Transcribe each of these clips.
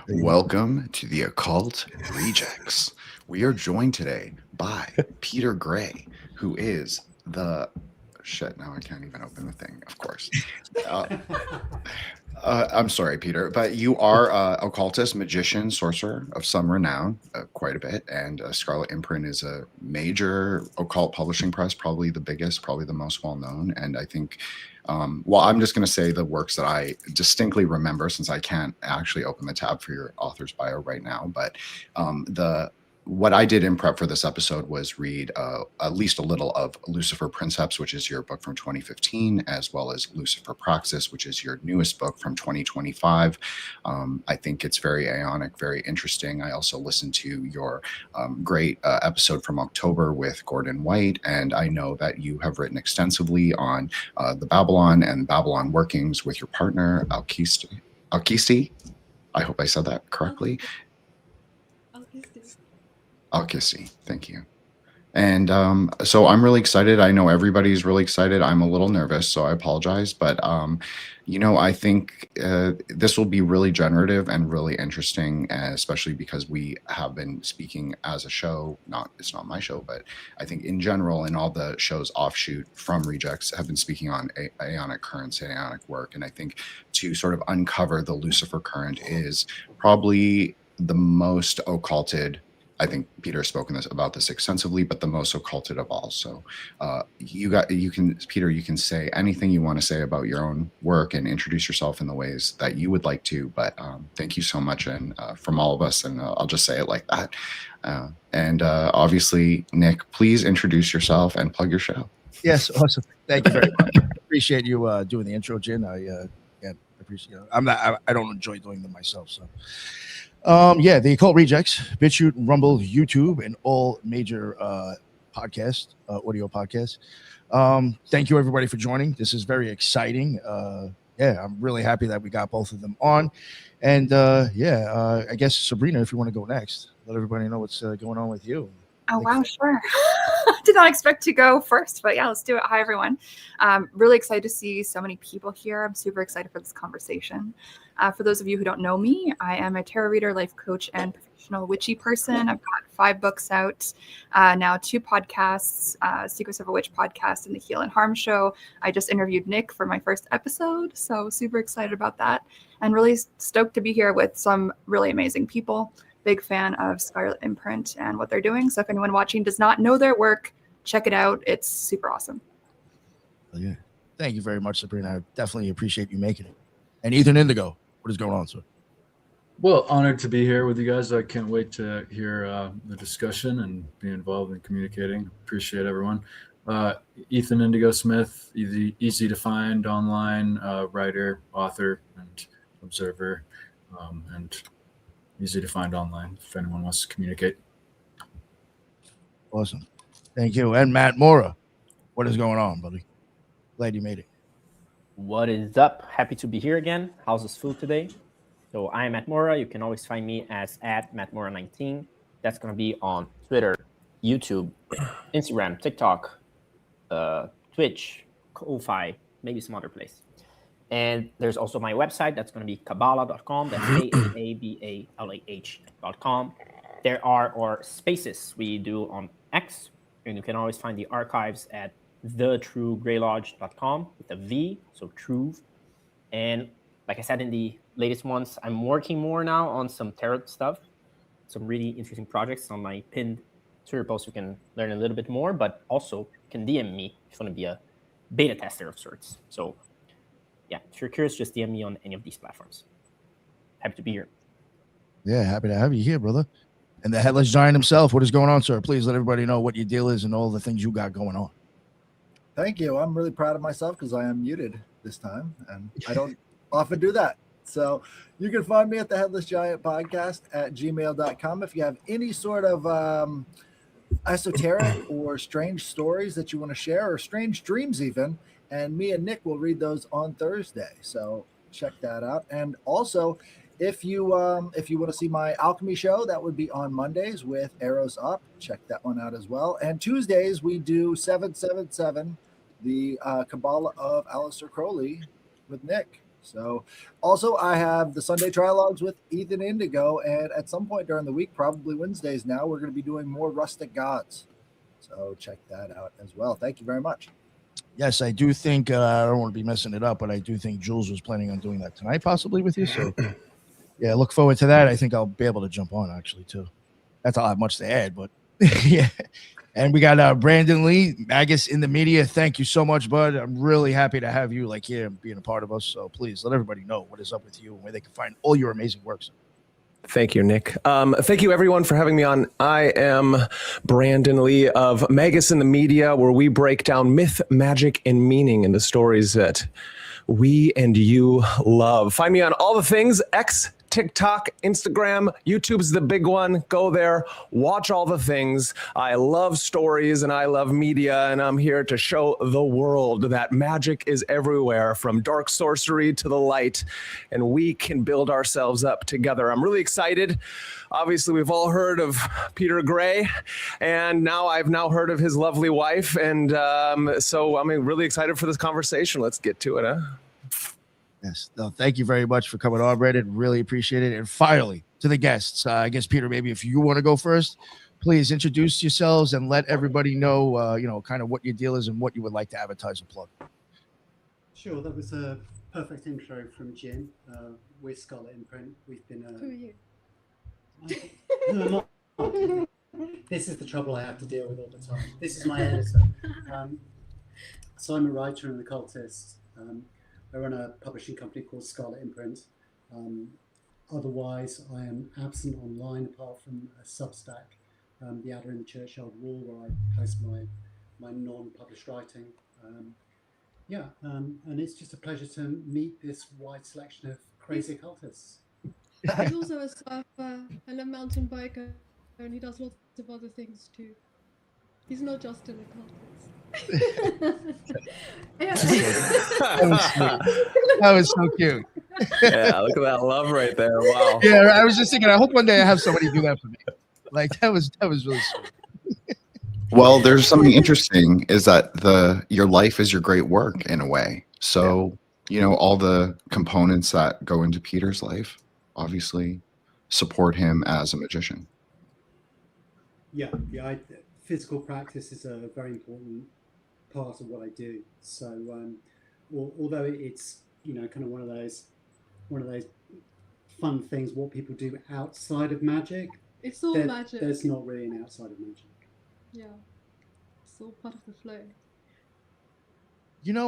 Welcome to the Occult Rejects. We are joined today by Peter Gray, who is the shit. Now I can't even open the thing. Of course, uh, I'm sorry, Peter, but you are occultist, magician, sorcerer of some renown, quite a bit. And Scarlett Imprint is a major occult publishing press, probably the biggest, probably the most well known. And I think, well, I'm just going to say the works that I distinctly remember, since I can't actually open the tab for your author's bio right now. But the what I did in prep for this episode was read at least a little of Lucifer Princeps, which is your book from 2015, as well as Lucifer Praxis, which is your newest book from 2025. I think it's very aeonic, very interesting. I also listened to your great episode from October with Gordon White, and I know that you have written extensively on the Babylon and Babylon workings with your partner, Alkisti. I hope I said that correctly. Alkisti, thank you. And so I'm really excited. I know everybody's really excited. I'm a little nervous, so I apologize. But, I think this will be really generative and really interesting, especially because we have been speaking as a show. It's not my show, but I think in general, in all the shows offshoot from Rejects, have been speaking on aeonic currents and aeonic work. And I think to sort of uncover the Lucifer current is probably the most occulted. I think Peter has spoken about this extensively, but the most occulted of all. So Peter, you can say anything you want to say about your own work and introduce yourself in the ways that you would like to. But thank you so much, and from all of us, and I'll just say it like that. And obviously, Nick, please introduce yourself and plug your show. Yes, awesome. Thank you very much. Appreciate you doing the intro, Jin. I appreciate it. I don't enjoy doing them myself, so. The Occult Rejects, BitChute, Rumble, YouTube, and all major audio podcasts. Thank you, everybody, for joining. This is very exciting. I'm really happy that we got both of them on. And, I guess, Sabrina, if you want to go next, let everybody know what's going on with you. Oh, wow, sure. Did not expect to go first, but yeah, let's do it. Hi, everyone. Really excited to see so many people here. I'm super excited for this conversation. For those of you who don't know me, I am a tarot reader, life coach, and professional witchy person. I've got 5 books out, now 2 podcasts, Secrets of a Witch podcast and the Heal and Harm show. I just interviewed Nick for my first episode, so super excited about that. And really stoked to be here with some really amazing people. Big fan of Scarlett Imprint and what they're doing. So if anyone watching does not know their work, check it out. It's super awesome. Yeah. Thank you very much, Sabrina. I definitely appreciate you making it. And Ethan Indigo, what is going on, sir? Well, honored to be here with you guys. I can't wait to hear the discussion and be involved in communicating. Appreciate everyone. Ethan Indigo Smith, easy to find online, writer, author, and observer, and easy to find online if anyone wants to communicate. Awesome. Thank you. And Matt Mora, what is going on, buddy? Glad you made it. What is up? Happy to be here again. How's this food today? So I am Matt Mora. You can always find me as @MattMora19. That's going to be on Twitter, YouTube, Instagram, TikTok, Twitch, Ko-Fi, maybe some other place. And there's also my website. That's going to be Kabbalah.com. That's KABALAH.com. There are our spaces we do on X. And you can always find the archives at thetruegraylodge.com with a V, so Truth. And like I said in the latest ones, I'm working more now on some tarot stuff, some really interesting projects. On my pinned Twitter post, you can learn a little bit more, but also you can DM me if you want to be a beta tester of sorts. So yeah, if you're curious, just DM me on any of these platforms. Happy to be here. Yeah, happy to have you here, brother. And the Headless Giant himself, what is going on, sir? Please let everybody know what your deal is and all the things you got going on. Thank you. I'm really proud of myself because I am muted this time, and I don't often do that. So you can find me at the Headless Giant podcast at gmail.com. If you have any sort of esoteric or strange stories that you want to share, or strange dreams even, and me and Nick will read those on Thursday. So check that out. And also, if you want to see my alchemy show, that would be on Mondays with Arrows Up. Check that one out as well. And Tuesdays we do 777, the Kabbalah of Aleister Crowley with Nick. So also I have the Sunday Trilogues with Ethan Indigo, and at some point during the week, probably Wednesdays now, we're going to be doing more Rustic Gods. So check that out as well. Thank you very much. Yes, I do think I don't want to be messing it up, but I do think Jules was planning on doing that tonight, possibly with you. So yeah, look forward to that. I think I'll be able to jump on actually too. That's not much to add, but yeah. And we got Brandon Lee, Magus in the media. Thank you so much, bud. I'm really happy to have you like here and being a part of us. So please let everybody know what is up with you and where they can find all your amazing works. Thank you, Nick. Thank you, everyone, for having me on. I am Brandon Lee of Magus in the Media, where we break down myth, magic, and meaning in the stories that we and you love. Find me on all the things, X, TikTok, Instagram, YouTube's the big one. Go there, watch all the things. I love stories and I love media, and I'm here to show the world that magic is everywhere, from dark sorcery to the light, and we can build ourselves up together. I'm really excited. Obviously, we've all heard of Peter Gray, and now I've heard of his lovely wife, and so I'm really excited for this conversation. Let's get to it, huh? Yes. No, thank you very much for coming on, Brandon. Really appreciate it. And finally, to the guests, I guess, Peter, maybe if you want to go first, please introduce yourselves and let everybody know, kind of what your deal is and what you would like to advertise or plug. Sure, that was a perfect intro from Jim. We're Scarlett Imprint. We've been. Who are you? No, this is the trouble I have to deal with all the time. This is my editor. So I'm a writer and an occultist. I run a publishing company called Scarlett Imprint. Otherwise, I am absent online apart from a Substack, The Adder in the Churchyard Wall, where I post my non-published writing. And it's just a pleasure to meet this wide selection of crazy occultists. He's also a surfer and a mountain biker, and he does lots of other things too. He's not just an occultist. That was so cute. Yeah, look at that love right there. Wow. Yeah, I was just thinking, I hope one day I have somebody do that for me. Like that was really sweet. Well, there's something interesting is that your life is your great work in a way. So, all the components that go into Peter's life obviously support him as a magician. Yeah. Physical practice is a very important part of what I do. So, although it's kind of one of those fun things, what people do outside of magic, it's all magic. There's not really an outside of magic. Yeah, it's all part of the flow.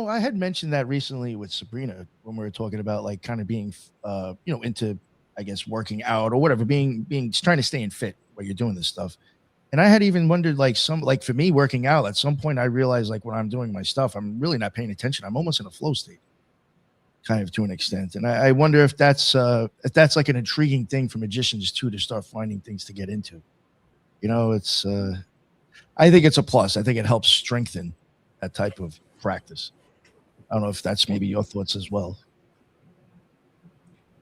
I had mentioned that recently with Sabrina when we were talking about like kind of being, into, I guess, working out or whatever, being trying to stay in fit while you're doing this stuff. And I had even wondered, for me working out, at some point I realized like when I'm doing my stuff, I'm really not paying attention. I'm almost in a flow state, kind of to an extent. And I wonder if that's like an intriguing thing for magicians too, to start finding things to get into. It's I think it's a plus. I think it helps strengthen that type of practice. I don't know if that's maybe your thoughts as well.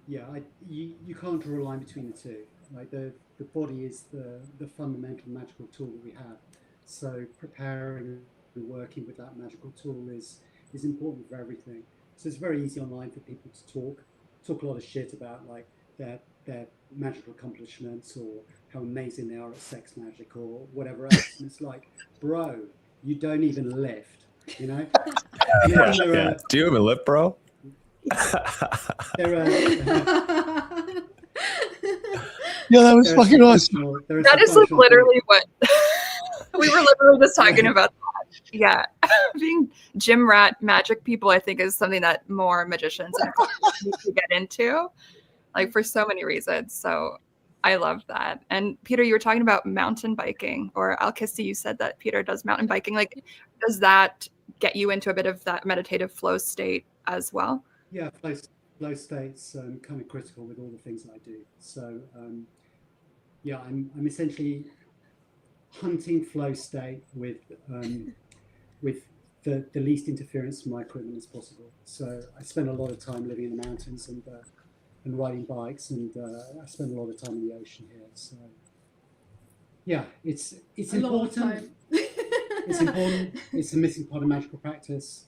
Yeah, you can't draw a line between the two. Like the body is the fundamental magical tool that we have. So preparing and working with that magical tool is important for everything. So it's very easy online for people to talk a lot of shit about like their magical accomplishments or how amazing they are at sex magic or whatever else. And it's like, bro, you don't even lift, Yeah. Do you even lift, bro? Yeah, that was fucking awesome. That is like literally what we were literally just talking about. That. Yeah, being gym rat magic people, I think, is something that more magicians need to get into, like for so many reasons. So I love that. And Peter, you were talking about mountain biking, or Alkisti, you said that Peter does mountain biking. Like, does that get you into a bit of that meditative flow state as well? Yeah, flow state's kind of critical with all the things that I do. So I'm essentially hunting flow state with the least interference from my equipment as possible. So I spend a lot of time living in the mountains and riding bikes, and I spend a lot of time in the ocean here. So yeah, it's important. it's important. It's a missing part of magical practice.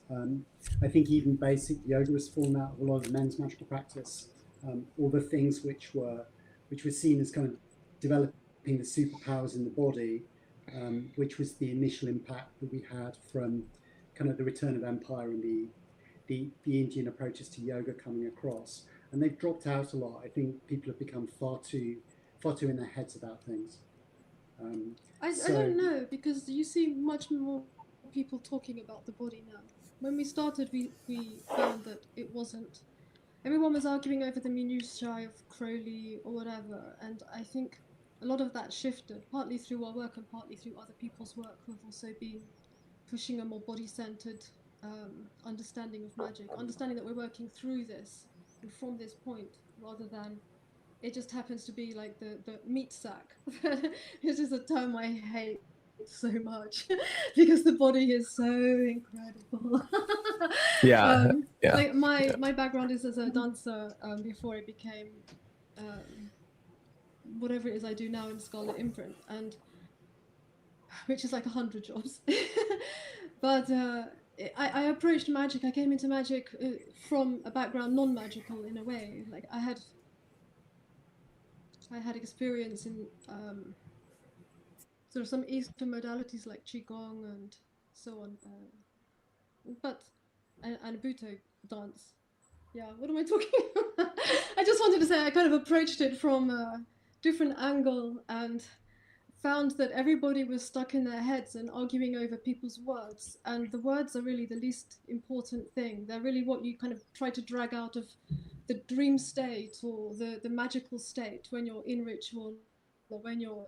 I think even basic yoga has fallen out of a lot of men's magical practice. All the things which were seen as kind of developing the superpowers in the body, which was the initial impact that we had from kind of the return of empire and the Indian approaches to yoga coming across, and they've dropped out a lot. I think people have become far too in their heads about things. I don't know, because you see much more people talking about the body now. When we started, we found that it wasn't. Everyone was arguing over the minutiae of Crowley or whatever, and I think a lot of that shifted, partly through our work and partly through other people's work who have also been pushing a more body-centered understanding of magic, understanding that we're working through this and from this point, rather than it just happens to be like the meat sack. This is a term I hate so much because the body is so incredible. Yeah. Like my background is as a dancer before it became whatever it is I do now in Scarlett Imprint, and which is like 100 jobs. But I approached magic. I came into magic from a background non-magical in a way. Like I had experience in sort of some Eastern modalities like Qigong and so on, and Buto dance. Yeah, what am I talking about? I just wanted to say I kind of approached it from a different angle and found that everybody was stuck in their heads and arguing over people's words, and the words are really the least important thing. They're really what you kind of try to drag out of the dream state or the magical state when you're in ritual, or when you're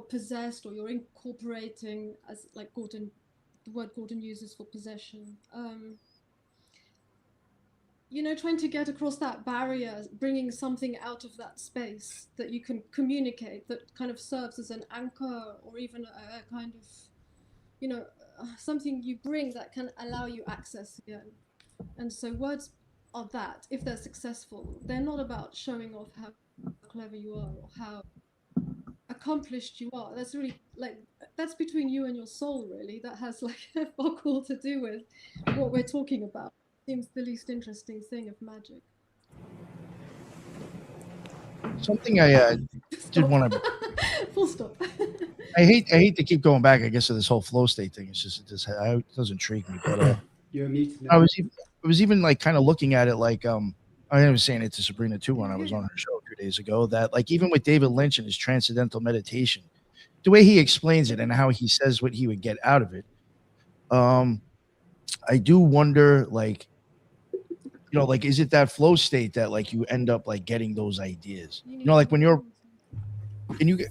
possessed, or you're incorporating, as like the word Gordon uses for possession. Trying to get across that barrier, bringing something out of that space that you can communicate, that kind of serves as an anchor, or even a kind of, something you bring that can allow you access again. And so words are that, if they're successful, they're not about showing off how clever you are or how accomplished you are. That's really that's between you and your soul, really. That has fuck all to do with what we're talking about. Seems the least interesting thing of magic. Something I did want to. Full stop. I hate to keep going back. I guess to this whole flow state thing. It's just it does intrigue me. But You're muted now. I was even like kind of looking at it like I was saying it to Sabrina too when I was on her show a few days ago, that like even with David Lynch and his transcendental meditation, the way he explains it and how he says what he would get out of it, I do wonder, like, like, is it that flow state that like you end up like getting those ideas? Like when you're, can you get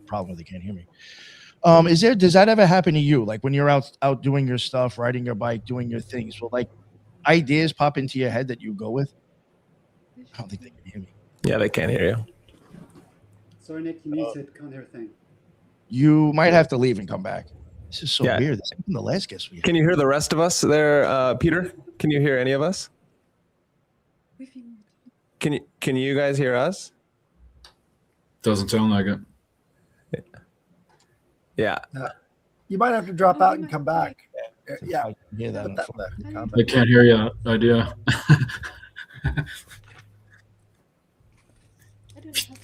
problem they can't hear me? Does that ever happen to you? Like when you're out doing your stuff, riding your bike, doing your things, will like ideas pop into your head that you go with? I don't think they can hear me. Yeah, they can't hear you. Sorry, Nick, you muted. Can't hear a thing. You might have to leave and come back. This is so weird. This isn't the last guest we had. Can you hear the rest of us there, Peter? Can you hear any of us? Can you guys hear us? Doesn't sound like it. Yeah. You might have to drop out and come back. Yeah. I can hear that. I can't hear you. Idea.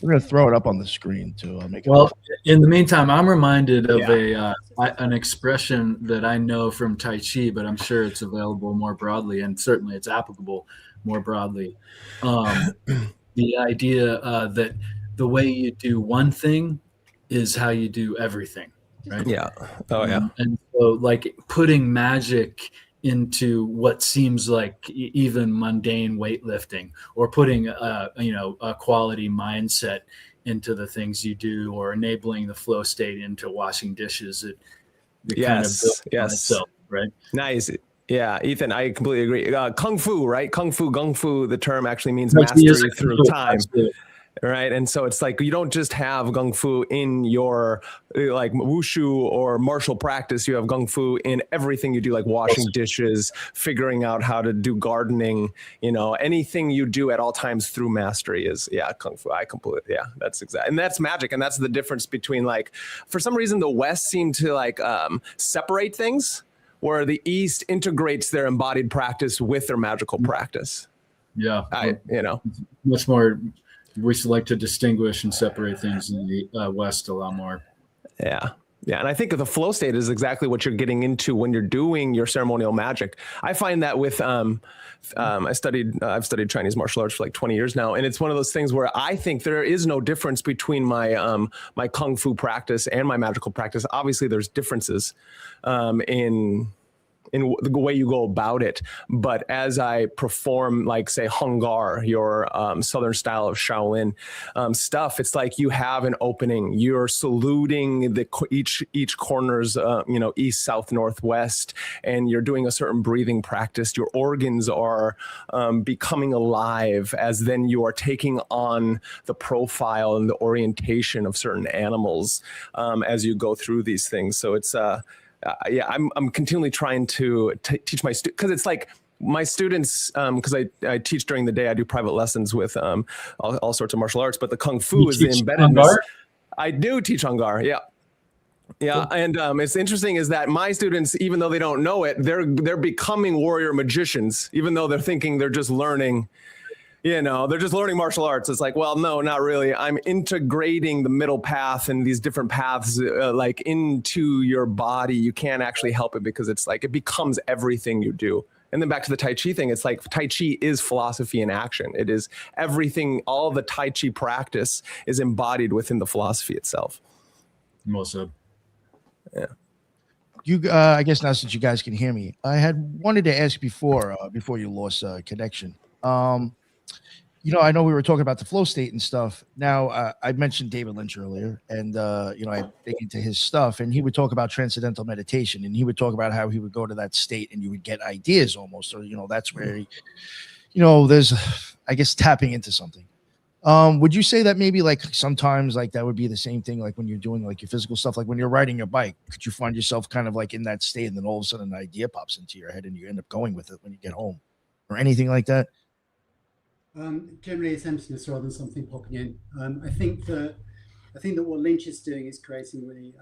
We're gonna throw it up on the screen to make it. Well, in the meantime, I'm reminded of an expression that I know from Tai Chi, but I'm sure it's available more broadly, and certainly it's applicable more broadly. The idea that the way you do one thing is how you do everything, right? Yeah. Oh, yeah. And so, like, putting magic into what seems like even mundane weightlifting, or putting a quality mindset into the things you do, or enabling the flow state into washing dishes. It kind of builds on itself, right? Nice. Yeah, Ethan, I completely agree. Kung Fu, right? Kung Fu, Gung Fu, the term actually means mastery through time. Right. And so it's like you don't just have gung fu in your like wushu or martial practice. You have gung fu in everything you do, like washing dishes, figuring out how to do gardening, anything you do at all times through mastery is kung fu. That's exactly. And that's magic. And that's the difference between, like, for some reason, the West seemed to like separate things, where the East integrates their embodied practice with their magical practice. Yeah. Much more. We like to distinguish and separate things in the West a lot more. Yeah. Yeah. And I think the flow state is exactly what you're getting into when you're doing your ceremonial magic. I find that with, I've studied Chinese martial arts for like 20 years now. And it's one of those things where I think there is no difference between my, my Kung Fu practice and my magical practice. Obviously there's differences, in the way you go about it. But as I perform, like, say, Hung Gar, your Southern style of Shaolin stuff, it's like you have an opening. You're saluting each corner's, east, south, northwest, and you're doing a certain breathing practice. Your organs are becoming alive as then you are taking on the profile and the orientation of certain animals as you go through these things. So it's I'm continually trying to teach my students, because it's like my students, because I teach during the day, I do private lessons with all sorts of martial arts, but the Kung Fu is embedded in this. I do teach Hung Gar, yeah. Yeah, cool. And it's interesting is that my students, even though they don't know it, they're becoming warrior magicians, even though they're thinking they're just learning. They're just learning martial arts. It's like, well, no, not really. I'm integrating the middle path and these different paths like into your body. You can't actually help it, because it's like it becomes everything you do. And then back to the Tai Chi thing, it's like Tai Chi is philosophy in action. It is everything. All the Tai Chi practice is embodied within the philosophy itself. Well said. Yeah. I guess now, since you guys can hear me, I had wanted to ask before you lost connection. I know we were talking about the flow state and stuff. Now, I mentioned David Lynch earlier, and I dig into his stuff, and he would talk about transcendental meditation, and he would talk about how he would go to that state and you would get ideas almost, or that's where there's, I guess, tapping into something. Would you say that maybe like sometimes like that would be the same thing, like when you're doing like your physical stuff, like when you're riding your bike, could you find yourself kind of like in that state, and then all of a sudden an idea pops into your head and you end up going with it when you get home, or anything like that? Generally, it's emptiness rather than something popping in. I think that what Lynch is doing is creating really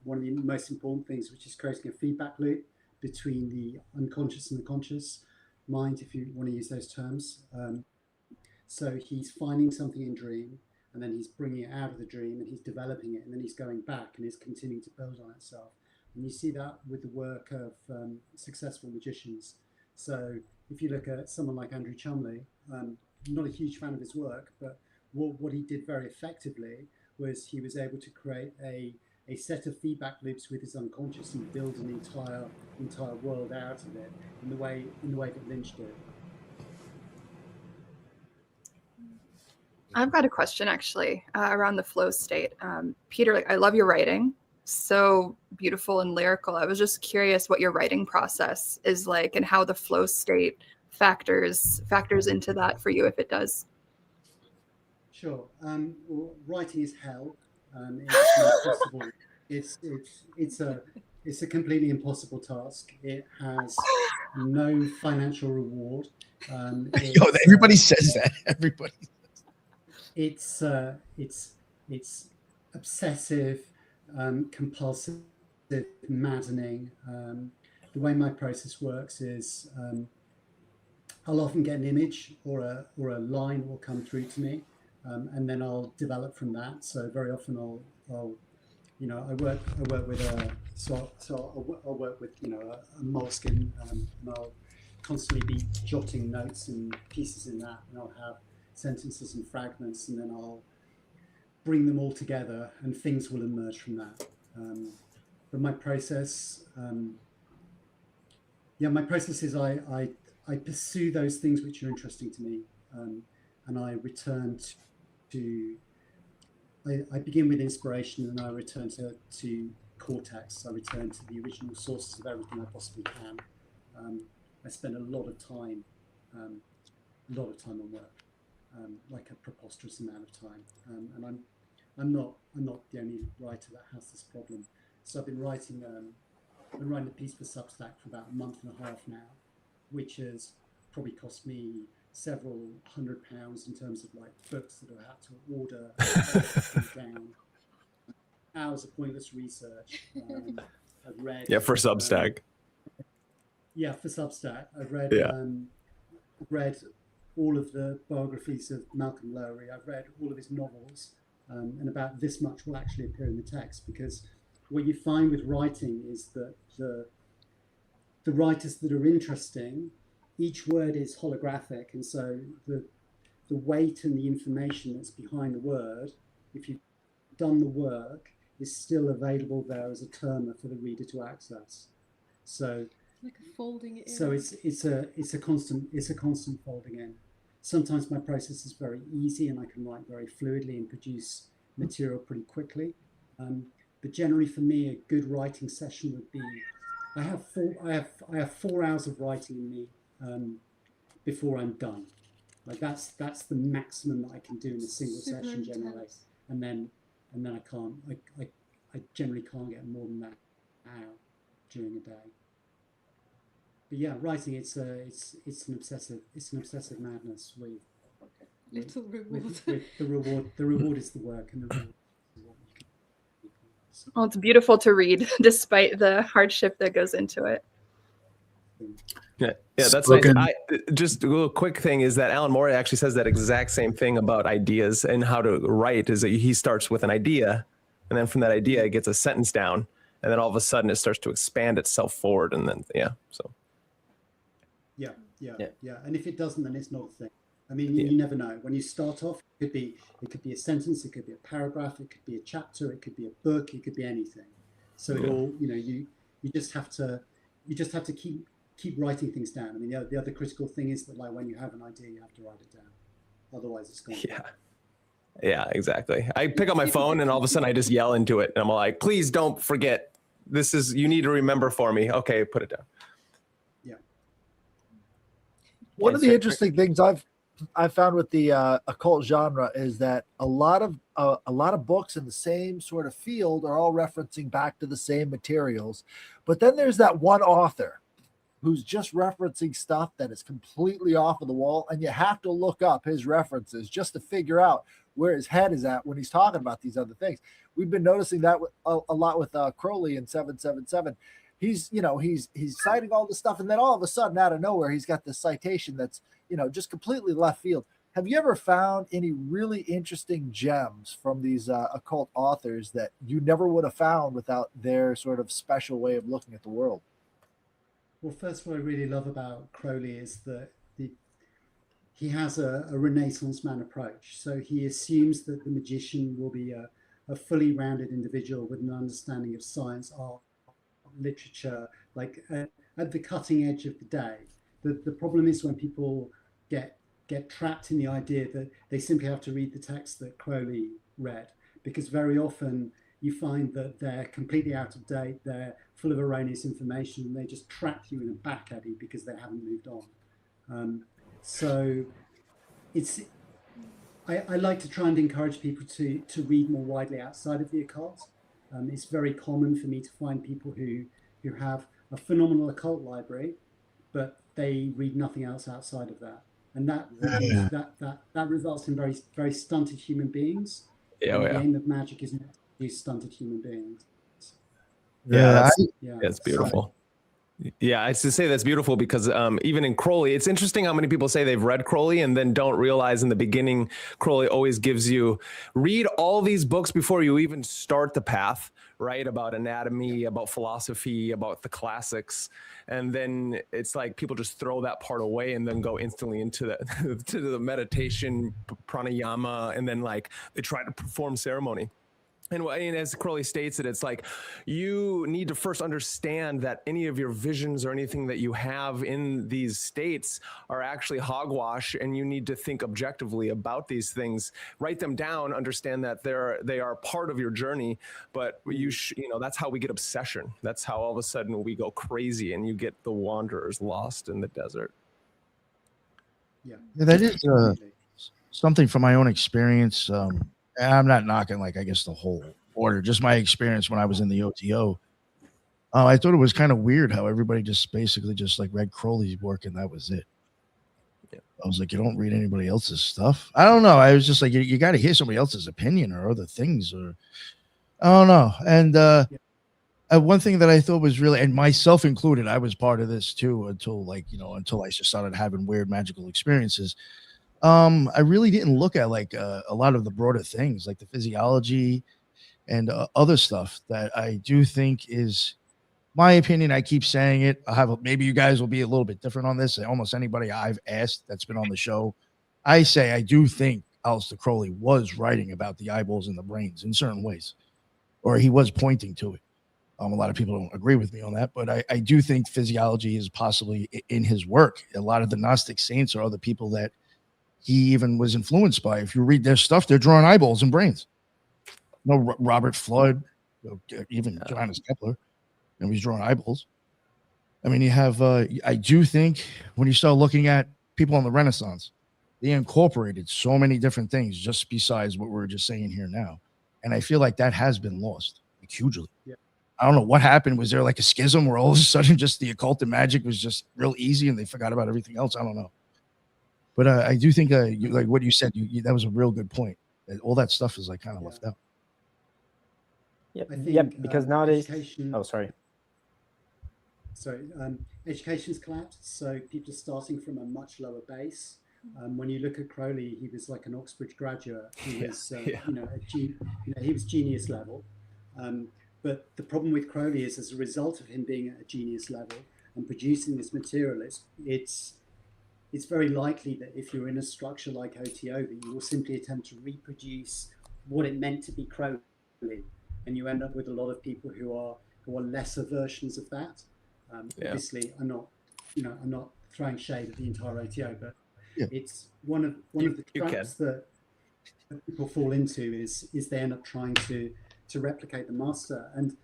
one of the most important things, which is creating a feedback loop between the unconscious and the conscious mind, if you want to use those terms. So he's finding something in dream, and then he's bringing it out of the dream, and he's developing it, and then he's going back and it's continuing to build on itself. And you see that with the work of successful magicians. So if you look at someone like Andrew Chumley, I'm not a huge fan of his work, but what he did very effectively was he was able to create a set of feedback loops with his unconscious and build an entire world out of it in the way that Lynch did. I've got a question actually around the flow state. Peter, I love your writing. So beautiful and lyrical. I was just curious what your writing process is like and how the flow state factors into that for you, if it does. Sure. Well, writing is hell. It's impossible. It's a completely impossible task. It has no financial reward. Everybody says that. Everybody. It's obsessive, compulsive, maddening. The way my process works is I'll often get an image or a line will come through to me, and then I'll develop from that. So very often I'll I work with I'll work with a moleskin, and I'll constantly be jotting notes and pieces in that, and I'll have sentences and fragments, and then I'll bring them all together, and things will emerge from that. But my process, is I pursue those things which are interesting to me, and I return to. I begin with inspiration, and I return to cortex. I return to the original sources of everything I possibly can. I spend a lot of time on work. like a preposterous amount of time. And I'm not the only writer that has this problem. So I've been writing a piece for Substack for about a month and a half now, which has probably cost me several £100 in terms of like books that I had to order down, hours of pointless research. I've read for Substack. For Substack. I've read all of the biographies of Malcolm Lowry. I've read all of his novels, and about this much will actually appear in the text, because what you find with writing is that the writers that are interesting, each word is holographic, and so the weight and the information that's behind the word, if you've done the work, is still available there as a term for the reader to access. So like a folding it in. So it's a constant folding in. Sometimes my process is very easy and I can write very fluidly and produce material pretty quickly. But generally, for me, a good writing session would be I have 4 hours of writing in me before I'm done. Like that's the maximum that I can do in a single session generally, and then I generally can't get more than that out during a day. But yeah, writing it's an obsessive madness with little reward. With the reward is the work, and the reward is what you can. So, Well, it's beautiful to read despite the hardship that goes into it. Yeah, that's Spoken. nice. Just a little quick thing is that Alan Moore actually says that exact same thing about ideas and how to write, is that he starts with an idea, and then from that idea it gets a sentence down, and then all of a sudden it starts to expand itself forward, and then so. Yeah. And if it doesn't, then it's not a thing. I mean, you never know. When you start off, it could be a sentence, it could be a paragraph, it could be a chapter, it could be a book, it could be anything. So it all, you just have to keep writing things down. I mean, the other critical thing is that, like, when you have an idea, you have to write it down. Otherwise, it's gone. Yeah, exactly. I pick up my phone and all of a sudden I just yell into it, and I'm like, "Please don't forget. You need to remember for me." Okay, put it down. One of the interesting things I've found with the occult genre is that a lot of books in the same sort of field are all referencing back to the same materials, but then there's that one author who's just referencing stuff that is completely off of the wall, and you have to look up his references just to figure out where his head is at when he's talking about these other things. We've been noticing that a lot with Crowley in 777. He's citing all this stuff, and then all of a sudden, out of nowhere, he's got this citation that's just completely left field. Have you ever found any really interesting gems from these occult authors that you never would have found without their sort of special way of looking at the world? Well, first, what I really love about Crowley is that he has a Renaissance man approach. So he assumes that the magician will be a fully rounded individual with an understanding of science, art, literature, like at the cutting edge of the day. The problem is when people get trapped in the idea that they simply have to read the text that Crowley read, because very often you find that they're completely out of date, they're full of erroneous information, and they just trap you in a back eddy because they haven't moved on. So I like to try and encourage people to read more widely outside of the occult. It's very common for me to find people who have a phenomenal occult library, but they read nothing else outside of that, and that results in very, very stunted human beings. The aim of magic is not to produce stunted human beings. It's beautiful. Yeah, I should say that's beautiful because even in Crowley, it's interesting how many people say they've read Crowley and then don't realize in the beginning, Crowley always gives you, read all these books before you even start the path, right? About anatomy, about philosophy, about the classics. And then it's like people just throw that part away and then go instantly into to the meditation, pranayama, and then like they try to perform ceremony. And as Crowley states it, it's like you need to first understand that any of your visions or anything that you have in these states are actually hogwash, and you need to think objectively about these things. Write them down, understand that they are part of your journey, but that's how we get obsession. That's how all of a sudden we go crazy and you get the wanderers lost in the desert. Yeah, that is something from my own experience. And I'm not knocking, like, I guess the whole order, just my experience when I was in the OTO. I thought it was kind of weird how everybody just basically just like read Crowley's work and that was it. Yeah. I was like, you don't read anybody else's stuff. I don't know. I was just like, you got to hear somebody else's opinion or other things, or I don't know. And one thing that I thought was really, and myself included, I was part of this too until until I just started having weird magical experiences. I really didn't look at like a lot of the broader things like the physiology and other stuff that I do think is my opinion. I keep saying it. Maybe you guys will be a little bit different on this. Almost anybody I've asked that's been on the show, I say I do think Aleister Crowley was writing about the eyeballs and the brains in certain ways, or he was pointing to it. A lot of people don't agree with me on that, but I do think physiology is possibly in his work. A lot of the Gnostic saints are other people that he even was influenced by. If you read their stuff, they're drawing eyeballs and brains. Robert Flood, even Johannes Kepler, and he's drawing eyeballs. I mean, you have, I do think when you start looking at people in the Renaissance, they incorporated so many different things just besides what we're just saying here now. And I feel like that has been lost, like, hugely. Yeah. I don't know what happened. Was there like a schism where all of a sudden just the occult and magic was just real easy and they forgot about everything else? I don't know. But I do think like what you said, that was a real good point. All that stuff is like kind of left out. Yeah, because nowadays. Oh, sorry. Education's collapsed, so people are starting from a much lower base. When you look at Crowley, he was like an Oxbridge graduate. He was, he was genius level. But the problem with Crowley is, as a result of him being at a genius level and producing this material, it's very likely that if you're in a structure like OTO, that you will simply attempt to reproduce what it meant to be Crowley, and you end up with a lot of people who are lesser versions of that. Obviously, I'm not throwing shade at the entire OTO, but it's one of the traps that people fall into is they end up trying to replicate the master, and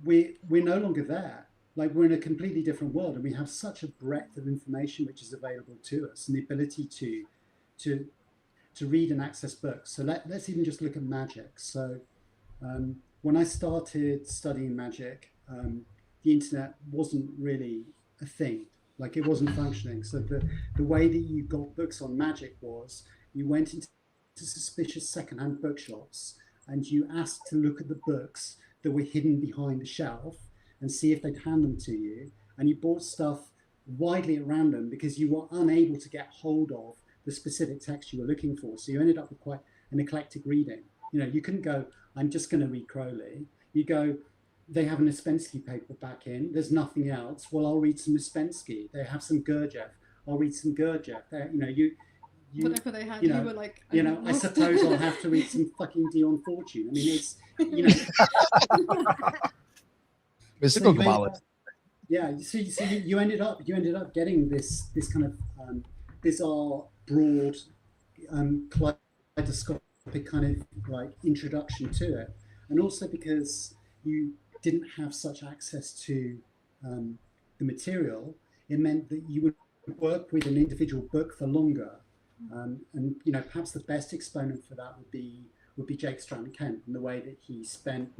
we're no longer there. Like, we're in a completely different world, and we have such a breadth of information which is available to us, and the ability to read and access books. So let's even just look at magic. So when I started studying magic, the internet wasn't really a thing. Like, it wasn't functioning. So the way that you got books on magic was you went into suspicious secondhand bookshops and you asked to look at the books that were hidden behind the shelf and see if they'd hand them to you. And you bought stuff widely at random because you were unable to get hold of the specific text you were looking for. So you ended up with quite an eclectic reading. You couldn't go, I'm just going to read Crowley. You go, they have an Ouspensky paper back in. There's nothing else. Well, I'll read some Ouspensky. They have some Gurdjieff. I'll read some Gurdjieff. Whatever they had, you were like, I suppose I'll have to read some fucking Dion Fortune. I mean, it's, Mystical Kabbalah. Yeah. So you ended up getting this kind of bizarre, broad, kaleidoscopic kind of like introduction to it, and also because you didn't have such access to the material, it meant that you would work with an individual book for longer. And perhaps the best exponent for that would be Jake Stratton-Kent, and the way that he spent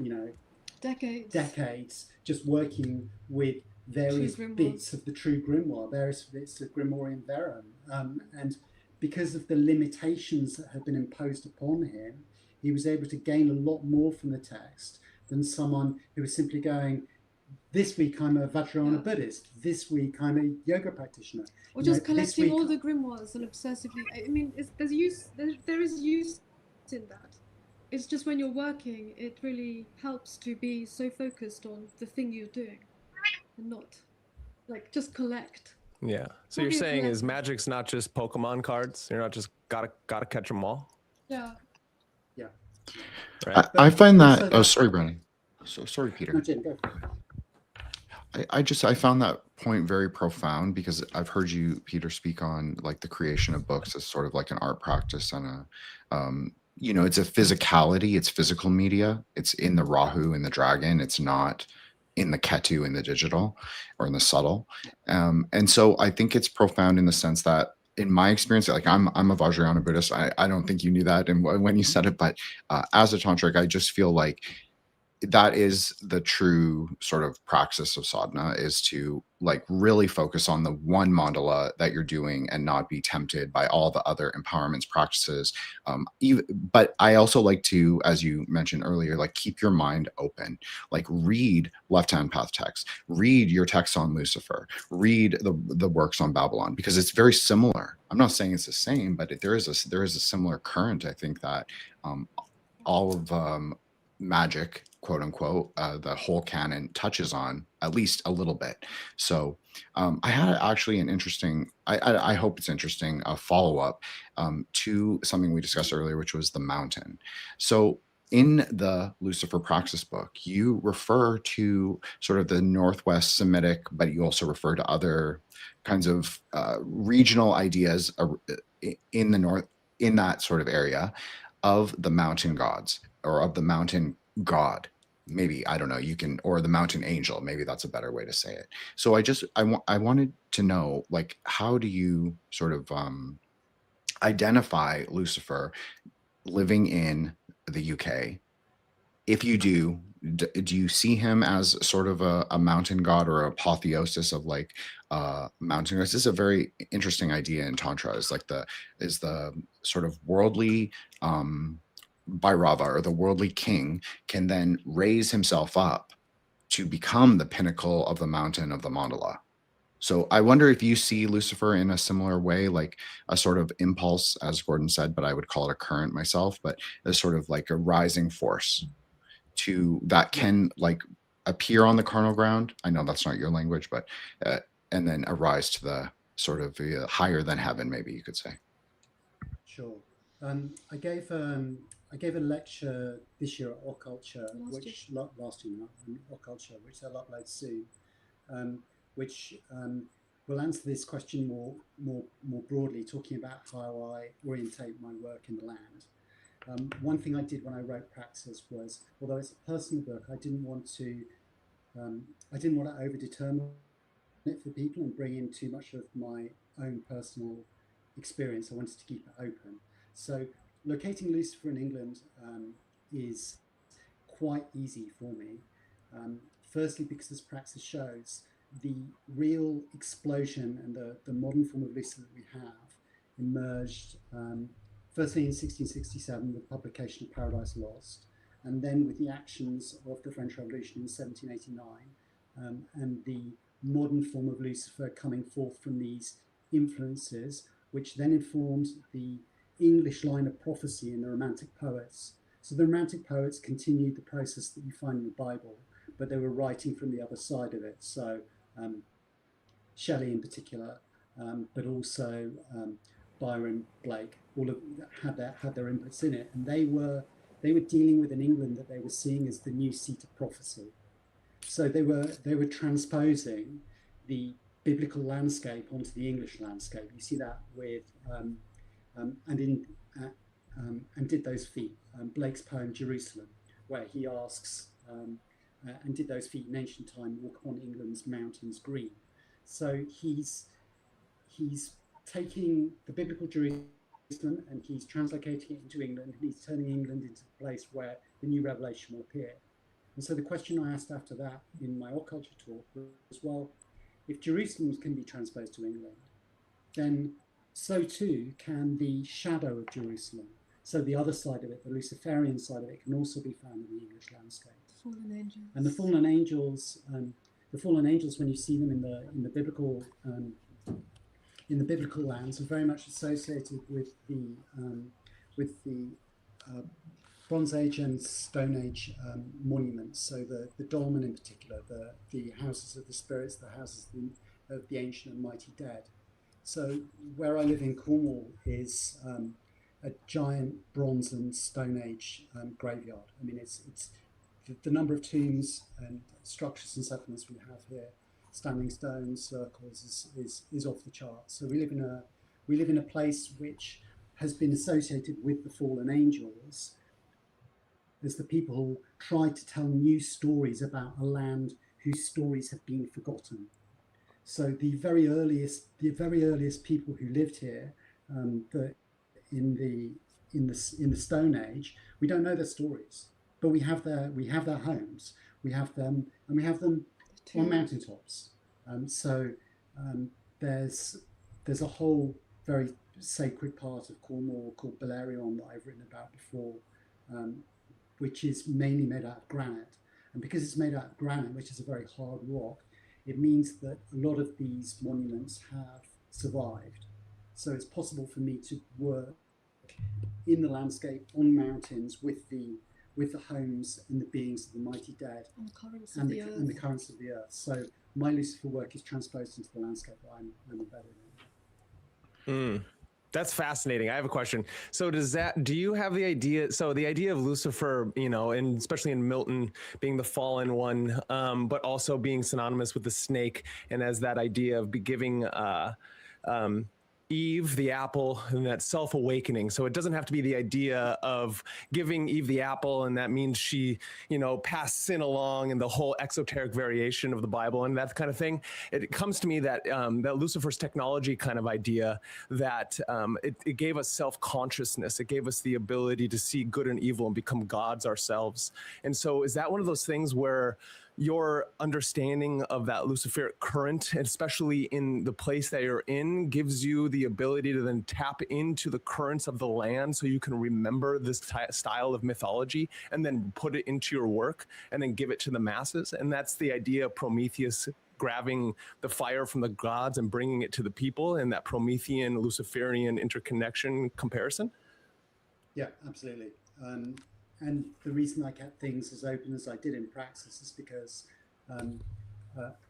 decades just working with various bits of the true grimoire, various bits of Grimoire Verum, and because of the limitations that had been imposed upon him, he was able to gain a lot more from the text than someone who was simply going, this week I'm a Vajrayana Buddhist, this week I'm a yoga practitioner. Or just collecting all the grimoires and obsessively. I mean, there is use in that. It's just when you're working, it really helps to be so focused on the thing you're doing and not like just collect. Yeah. So you're saying is magic's not just Pokemon cards? You're not just gotta catch them all? Yeah. Yeah. Right. I find that. Oh, sorry, Brennan. So sorry, Peter. No, Jim, go. I found that point very profound because I've heard you, Peter, speak on like the creation of books as sort of like an art practice and it's a physicality, it's physical media. It's in the Rahu and the dragon. It's not in the Ketu in the digital or in the subtle. And so I think it's profound in the sense that in my experience, like I'm a Vajrayana Buddhist. I don't think you knew that, and when you said it, but as a tantric, I just feel like that is the true sort of praxis of sadhana, is to like really focus on the one mandala that you're doing and not be tempted by all the other empowerments practices. But I also like to, as you mentioned earlier, like keep your mind open, like read Left Hand Path text, read your text on Lucifer, read the works on Babylon, because it's very similar. I'm not saying it's the same, but there is a similar current. I think that all of magic, quote unquote, the whole canon touches on at least a little bit. So I had actually an interesting, I hope it's interesting, a follow-up to something we discussed earlier, which was the mountain. So in the Lucifer Praxis book, you refer to sort of the Northwest Semitic, but you also refer to other kinds of regional ideas in the North, in that sort of area, of the mountain gods, or of the mountain god, maybe, I don't know, you can, or the mountain angel, maybe that's a better way to say it. So I wanted to know, like, how do you sort of identify Lucifer living in the UK? If you do you see him as sort of a mountain god, or apotheosis of like mountain gods? This is a very interesting idea in Tantra, is like the sort of worldly Bhairava, or the worldly king, can then raise himself up to become the pinnacle of the mountain of the mandala. So I wonder if you see Lucifer in a similar way, like a sort of impulse, as Gordon said, but I would call it a current myself, but as sort of like a rising force to that can like appear on the carnal ground. I know that's not your language, but and then arise to the sort of higher than heaven, maybe you could say. Sure. I gave a lecture this year at Occulture, last year, Occulture, which I'll upload soon, which will answer this question more broadly, talking about how I orientate my work in the land. One thing I did when I wrote Praxis was, although it's a personal book, I didn't want to overdetermine it for people and bring in too much of my own personal experience. I wanted to keep it open. So locating Lucifer in England is quite easy for me. Firstly, because this Praxis shows the real explosion and the modern form of Lucifer that we have emerged firstly in 1667 with the publication of Paradise Lost, and then with the actions of the French Revolution in 1789, and the modern form of Lucifer coming forth from these influences, which then informed the English line of prophecy in the Romantic poets. So the Romantic poets continued the process that you find in the Bible, but they were writing from the other side of it. So Shelley in particular, but also Byron, Blake, all of had their inputs in it, and they were dealing with an England that they were seeing as the new seat of prophecy. So they were transposing the biblical landscape onto the English landscape. You see that with and did those feet. Blake's poem Jerusalem, where he asks and did those feet in ancient time walk upon England's mountains green. So he's taking the biblical Jerusalem and he's translocating it into England, and he's turning England into the place where the new revelation will appear. And so the question I asked after that in my Occulture talk was, well, if Jerusalem can be transposed to England, then so too can the shadow of Jerusalem. So the other side of it, the Luciferian side of it, can also be found in the English landscape. Fallen angels. And the fallen angels, when you see them in the biblical lands, are very much associated with the Bronze Age and Stone Age monuments. So the dolmen in particular, the houses of the spirits, the houses of the ancient and mighty dead. So where I live in Cornwall is a giant Bronze and Stone Age graveyard. I mean, it's the number of tombs and structures and settlements we have here, standing stones, circles, is off the charts. So we live in a place which has been associated with the fallen angels as the people who try to tell new stories about a land whose stories have been forgotten. So the very earliest people who lived here, that in the Stone Age, we don't know their stories, but we have their homes, we have them, and we have them on mountaintops. So there's a whole very sacred part of Cornwall called Balerion that I've written about before, which is mainly made out of granite. And because it's made out of granite, which is a very hard rock, it means that a lot of these monuments have survived. So it's possible for me to work in the landscape on mountains with the homes and the beings of the mighty dead and the currents and the currents of the earth. So my Lucifer work is transposed into the landscape that I'm embedded in. That's fascinating. I have a question. So do you have the idea? So the idea of Lucifer, and especially in Milton being the fallen one, but also being synonymous with the snake, and as that idea of giving Eve the apple and that self-awakening. So it doesn't have to be the idea of giving Eve the apple and that means she, passed sin along and the whole exoteric variation of the Bible and that kind of thing. It comes to me that that Lucifer's technology kind of idea, that it gave us self-consciousness. It gave us the ability to see good and evil and become gods ourselves. And so is that one of those things where your understanding of that Luciferic current, especially in the place that you're in, gives you the ability to then tap into the currents of the land so you can remember this style of mythology and then put it into your work and then give it to the masses? And that's the idea of Prometheus grabbing the fire from the gods and bringing it to the people, and that Promethean Luciferian interconnection comparison? Yeah, absolutely. And the reason I kept things as open as I did in praxis is because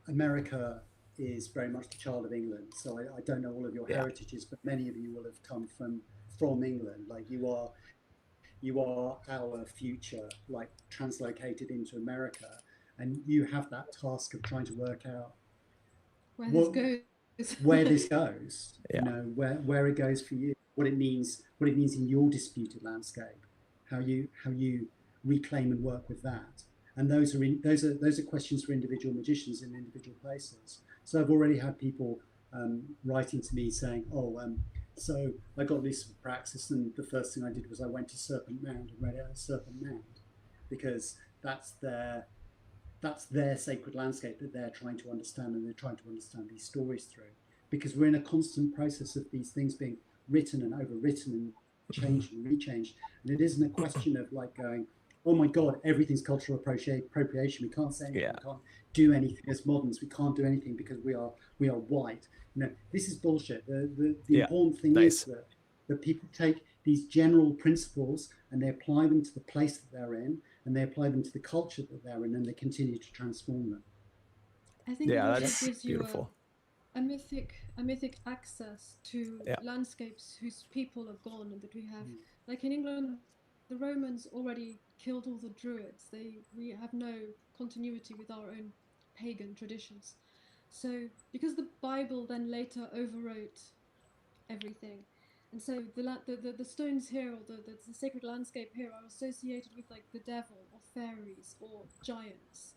America is very much the child of England. So I don't know all of your heritages, but many of you will have come from England. Like you are our future, like translocated into America, and you have that task of trying to work out where this goes. Where it goes for you, what it means in your disputed landscape. How you reclaim and work with that, and those are questions for individual magicians in individual places. So I've already had people writing to me saying, so I got Lucifer Praxis, and the first thing I did was I went to Serpent Mound and read it as Serpent Mound, because that's their sacred landscape that they're trying to understand, and they're trying to understand these stories through. Because we're in a constant process of these things being written and overwritten and changed and rechanged, and it isn't a question of like going, oh my god, everything's cultural appropriation, we can't say anything, we can't do anything as moderns, we can't do anything because we are white. This is bullshit. The important thing is that people take these general principles and they apply them to the place that they're in, and they apply them to the culture that they're in, and they continue to transform them. I think that's gives beautiful. You a mythic access to landscapes whose people are gone, and that we have, like in England, the Romans already killed all the Druids. We have no continuity with our own pagan traditions. So because the Bible then later overwrote everything, and so the stones here, or the sacred landscape here, are associated with like the devil or fairies or giants.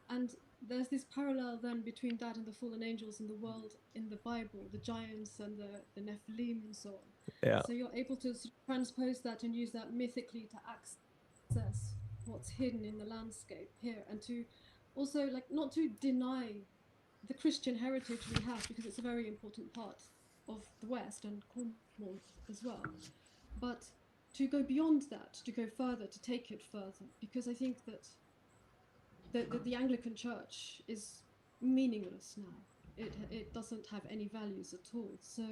And there's this parallel then between that and the fallen angels in the world in the Bible, the giants and the Nephilim and so on. Yeah. So you're able to transpose that and use that mythically to access what's hidden in the landscape here, and to also like not to deny the Christian heritage we have, because it's a very important part of the West and Cornwall as well, but to go beyond that, to go further, to take it further, because I think that the Anglican Church is meaningless now. It doesn't have any values at all. So,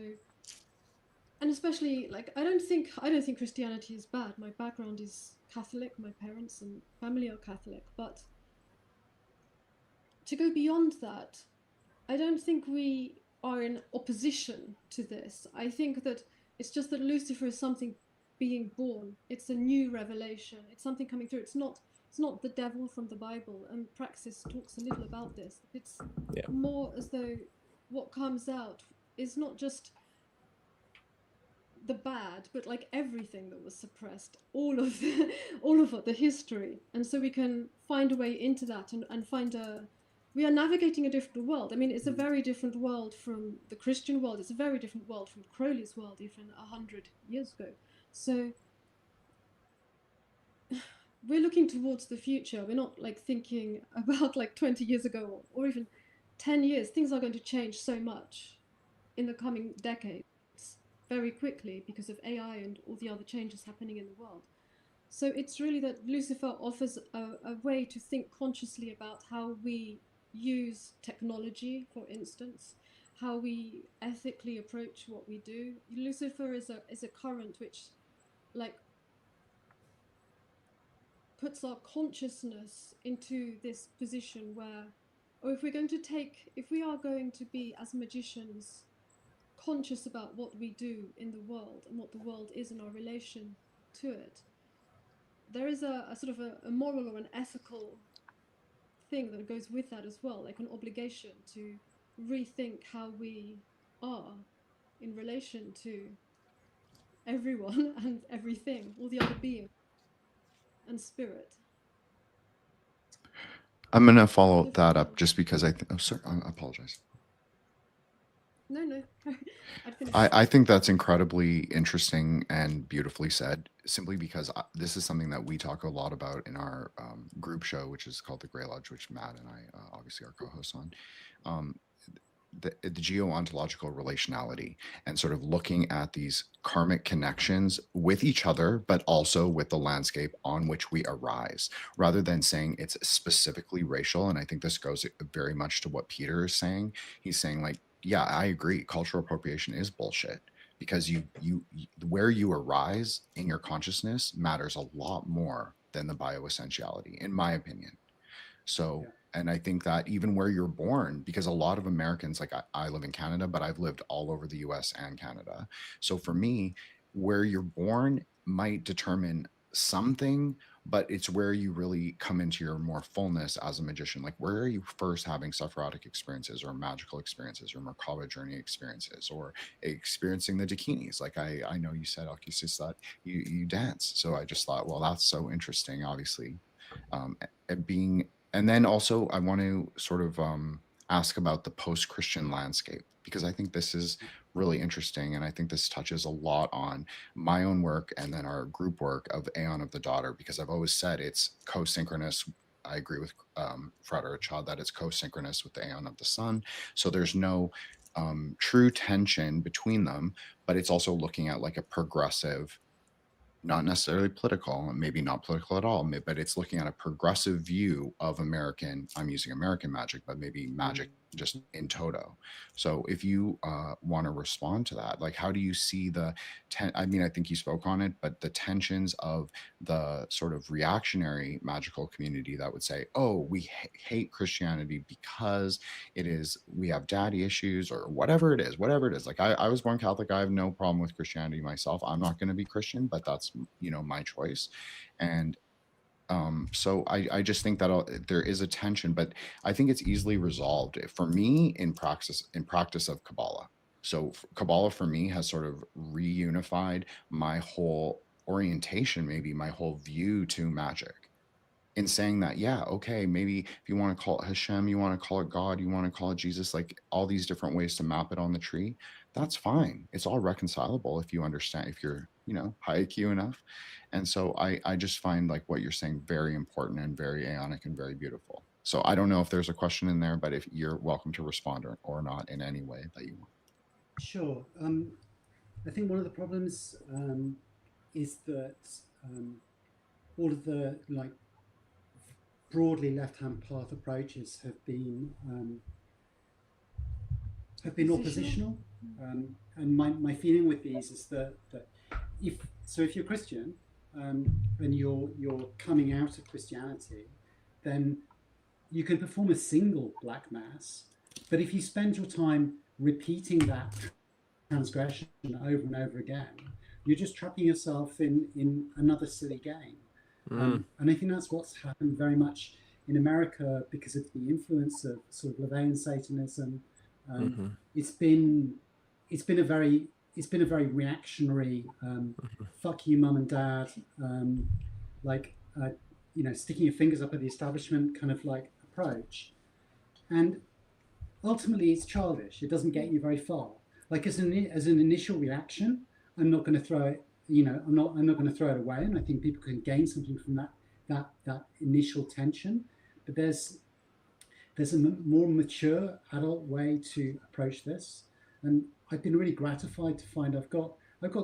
and especially like I don't think Christianity is bad. My background is Catholic. My parents and family are Catholic. But to go beyond that, I don't think we are in opposition to this. I think that it's just that Lucifer is something being born. It's a new revelation. It's something coming through. It's not the devil from the Bible, and Praxis talks a little about this. It's more as though what comes out is not just the bad, but like everything that was suppressed, all of the history, and so we can find a way into that and find a we are navigating a different world. I mean, it's a very different world from the Christian world. It's a very different world from Crowley's world, even 100 years ago. So we're looking towards the future. We're not like thinking about like 20 years ago or even 10 years. Things are going to change so much in the coming decades very quickly because of AI and all the other changes happening in the world. So it's really that Lucifer offers a way to think consciously about how we use technology, for instance, how we ethically approach what we do. Lucifer is a current which like puts our consciousness into this position where, or if we are going to be as magicians conscious about what we do in the world and what the world is in our relation to it, there is a sort of a moral or an ethical thing that goes with that as well, like an obligation to rethink how we are in relation to everyone and everything, all the other beings and spirit. I'm going to follow that up just because oh, sorry, I apologize. No, I'd finish. I think that's incredibly interesting and beautifully said, simply because this is something that we talk a lot about in our group show, which is called The Grey Lodge, which Matt and I obviously are co-hosts on. The geo-ontological relationality and sort of looking at these karmic connections with each other, but also with the landscape on which we arise, rather than saying it's specifically racial. And I think this goes very much to what Peter is saying. He's saying, like, yeah, I agree. Cultural appropriation is bullshit, because you where you arise in your consciousness matters a lot more than the bioessentiality, in my opinion. So, and I think that even where you're born, because a lot of Americans, like I live in Canada, but I've lived all over the US and Canada. So for me, where you're born might determine something, but it's where you really come into your more fullness as a magician. Like, where are you first having Sephirotic experiences or magical experiences or Merkaba journey experiences or experiencing the Dakinis? Like I know you said, Alkisis, that you dance. So I just thought, well, that's so interesting, obviously. And then also I want to sort of ask about the post-Christian landscape, because I think this is really interesting. And I think this touches a lot on my own work and then our group work of Aeon of the Daughter, because I've always said it's co-synchronous. I agree with Frederick Chad that it's co-synchronous with the Aeon of the Sun. So there's no true tension between them, but it's also looking at like a progressive, not necessarily political, maybe not political at all, but it's looking at a progressive view of American, I'm using American magic, but maybe magic just in toto. So if you want to respond to that, like, how do you see I mean, I think you spoke on it, but the tensions of the sort of reactionary magical community that would say, oh, we hate Christianity because we have daddy issues or whatever it is. Like I was born Catholic. I have no problem with Christianity myself. I'm not going to be Christian, but that's, my choice. And so I just think that there is a tension, but I think it's easily resolved for me in practice of Kabbalah. So Kabbalah for me has sort of reunified my whole orientation, maybe my whole view to magic, in saying that, yeah, okay, maybe if you want to call it Hashem, you want to call it God, you want to call it Jesus, like all these different ways to map it on the tree, that's fine. It's all reconcilable if you understand, if you're, high IQ enough. And so I just find like what you're saying very important and very Aeonic and very beautiful. So I don't know if there's a question in there, but if you're welcome to respond or not in any way that you want. Sure. I think one of the problems is that all of the broadly left-hand path approaches have been oppositional, and my feeling with these is that if you're Christian and you're coming out of Christianity, then you can perform a single black mass, but if you spend your time repeating that transgression over and over again, you're just trapping yourself in another silly game. And I think that's what's happened very much in America because of the influence of sort of LaVeyan Satanism. It's been a very reactionary, fuck you, mum and dad, sticking your fingers up at the establishment kind of like approach. And ultimately, it's childish. It doesn't get you very far. Like as an initial reaction, I'm not going to throw it. I'm not going to throw it away. And I think people can gain something from that initial tension. But there's a more mature adult way to approach this, and I've been really gratified to find I've got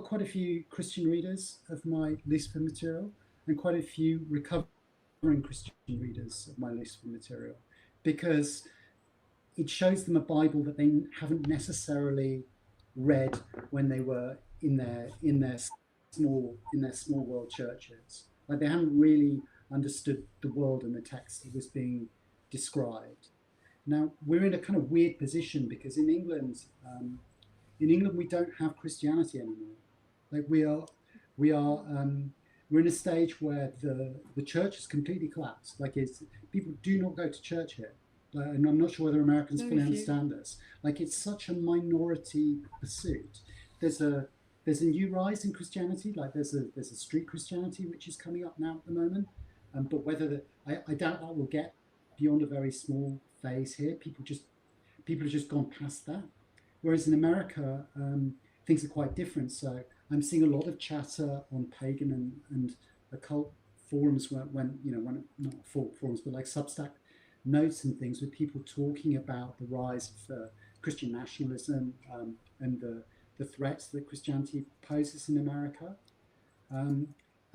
quite a few Christian readers of my Lucifer material, and quite a few recovering Christian readers of my Lucifer material, because it shows them a Bible that they haven't necessarily read when they were in their small world churches. Like they haven't really understood the world and the text that was being described. Now we're in a kind of weird position because in England we don't have Christianity anymore. Like we're in a stage where the church has completely collapsed. Like people do not go to church here. And I'm not sure whether Americans fully understand this. Like it's such a minority pursuit. There's a new rise in Christianity. Like there's a street Christianity which is coming up now at the moment. But whether I doubt that will get beyond a very small phase here. People have just gone past that. Whereas in America, things are quite different. So I'm seeing a lot of chatter on pagan and occult forums when not forums, but like Substack notes and things with people talking about the rise of Christian nationalism and the threats that Christianity poses in America.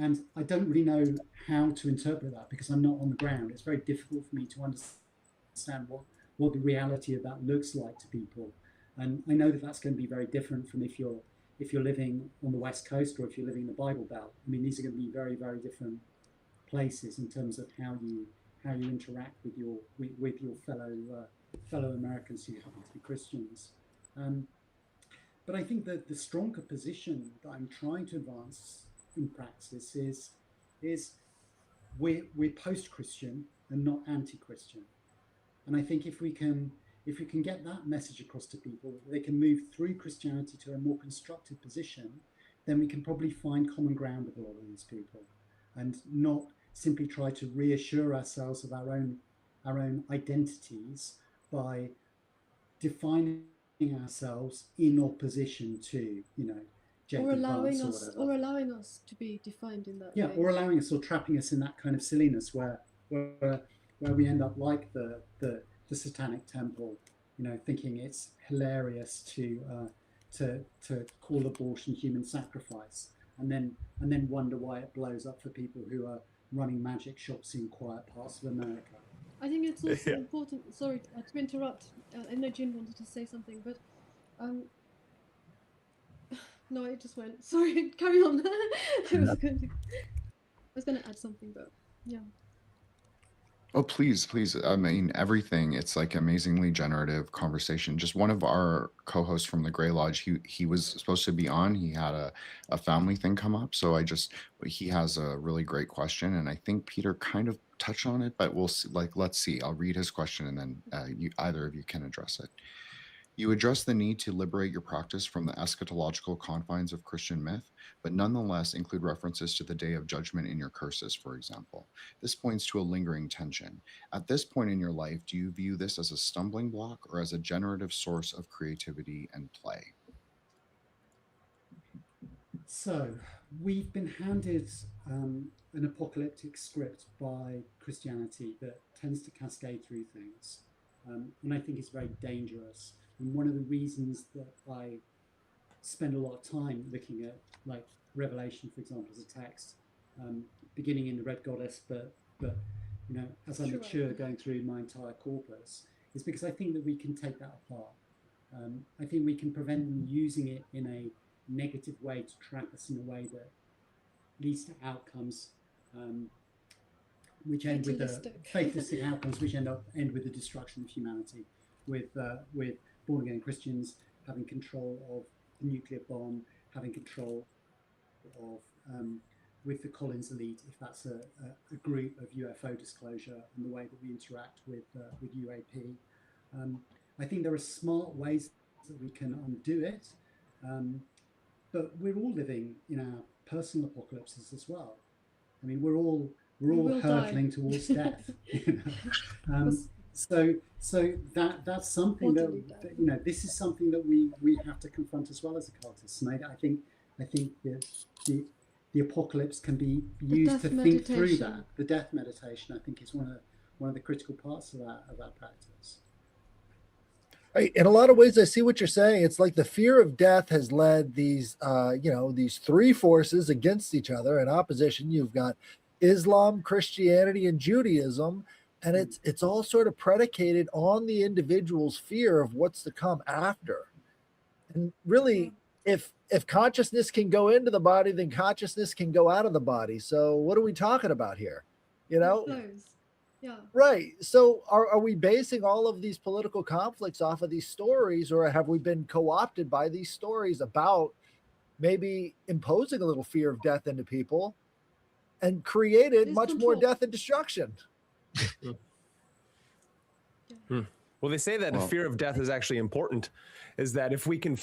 And I don't really know how to interpret that because I'm not on the ground. It's very difficult for me to understand what the reality of that looks like to people. And I know that that's going to be very different from if you're living on the West Coast or if you're living in the Bible Belt. I mean, these are going to be very, very different places in terms of how you interact with your fellow Americans who happen to be Christians. But I think that the stronger position that I'm trying to advance in practice is we're post-Christian and not anti-Christian. And I think if we can get that message across to people, they can move through Christianity to a more constructive position, then we can probably find common ground with a lot of these people, and not simply try to reassure ourselves of our own identities by defining ourselves in opposition to or allowing us to be defined in that way. Or allowing us or trapping us in that kind of silliness where we end up like the Satanic Temple, thinking it's hilarious to call abortion human sacrifice, and then wonder why it blows up for people who are running magic shops in quiet parts of America. I think it's also important. Sorry to interrupt. I know Jin wanted to say something, but no, it just went. Sorry, carry on. I was going to add something, but yeah. Oh, please. I mean, everything. It's like amazingly generative conversation. Just one of our co-hosts from the Grey Lodge, he was supposed to be on. He had a family thing come up. So he has a really great question. And I think Peter kind of touched on it, but we'll see, let's see. I'll read his question and then either of you can address it. You address the need to liberate your practice from the eschatological confines of Christian myth, but nonetheless include references to the day of judgment in your curses, for example. This points to a lingering tension. At this point in your life, do you view this as a stumbling block or as a generative source of creativity and play? So we've been handed an apocalyptic script by Christianity that tends to cascade through things. And I think it's very dangerous. And one of the reasons that I spend a lot of time looking at like Revelation, for example, as a text, beginning in the Red Goddess, but as I mature going through my entire corpus, is because I think that we can take that apart. I think we can prevent them using it in a negative way to trap us in a way that leads to outcomes which end with the fatalistic outcomes, which end with the destruction of humanity, with born again Christians having control of the nuclear bomb, having control of with the Collins elite, if that's a group of UFO disclosure, and the way that we interact with UAP. I think there are smart ways that we can undo it, but we're all living in our personal apocalypses as well. I mean, we're all hurtling towards death. So that's something Bodily that death. this is something that we have to confront as well as occultists. And I think that the apocalypse can be used to think through that. The death meditation, I think, is one of the critical parts of our practice. Right. In a lot of ways, I see what you're saying. It's like the fear of death has led these, these three forces against each other in opposition. You've got Islam, Christianity, and Judaism, and it's all sort of predicated on the individual's fear of what's to come after. And really, if consciousness can go into the body, then consciousness can go out of the body. So what are we talking about here? Yeah. Right. So are we basing all of these political conflicts off of these stories, or have we been co-opted by these stories about maybe imposing a little fear of death into people and created much more death and destruction? Well, they say that the fear of death is actually important, is that if we can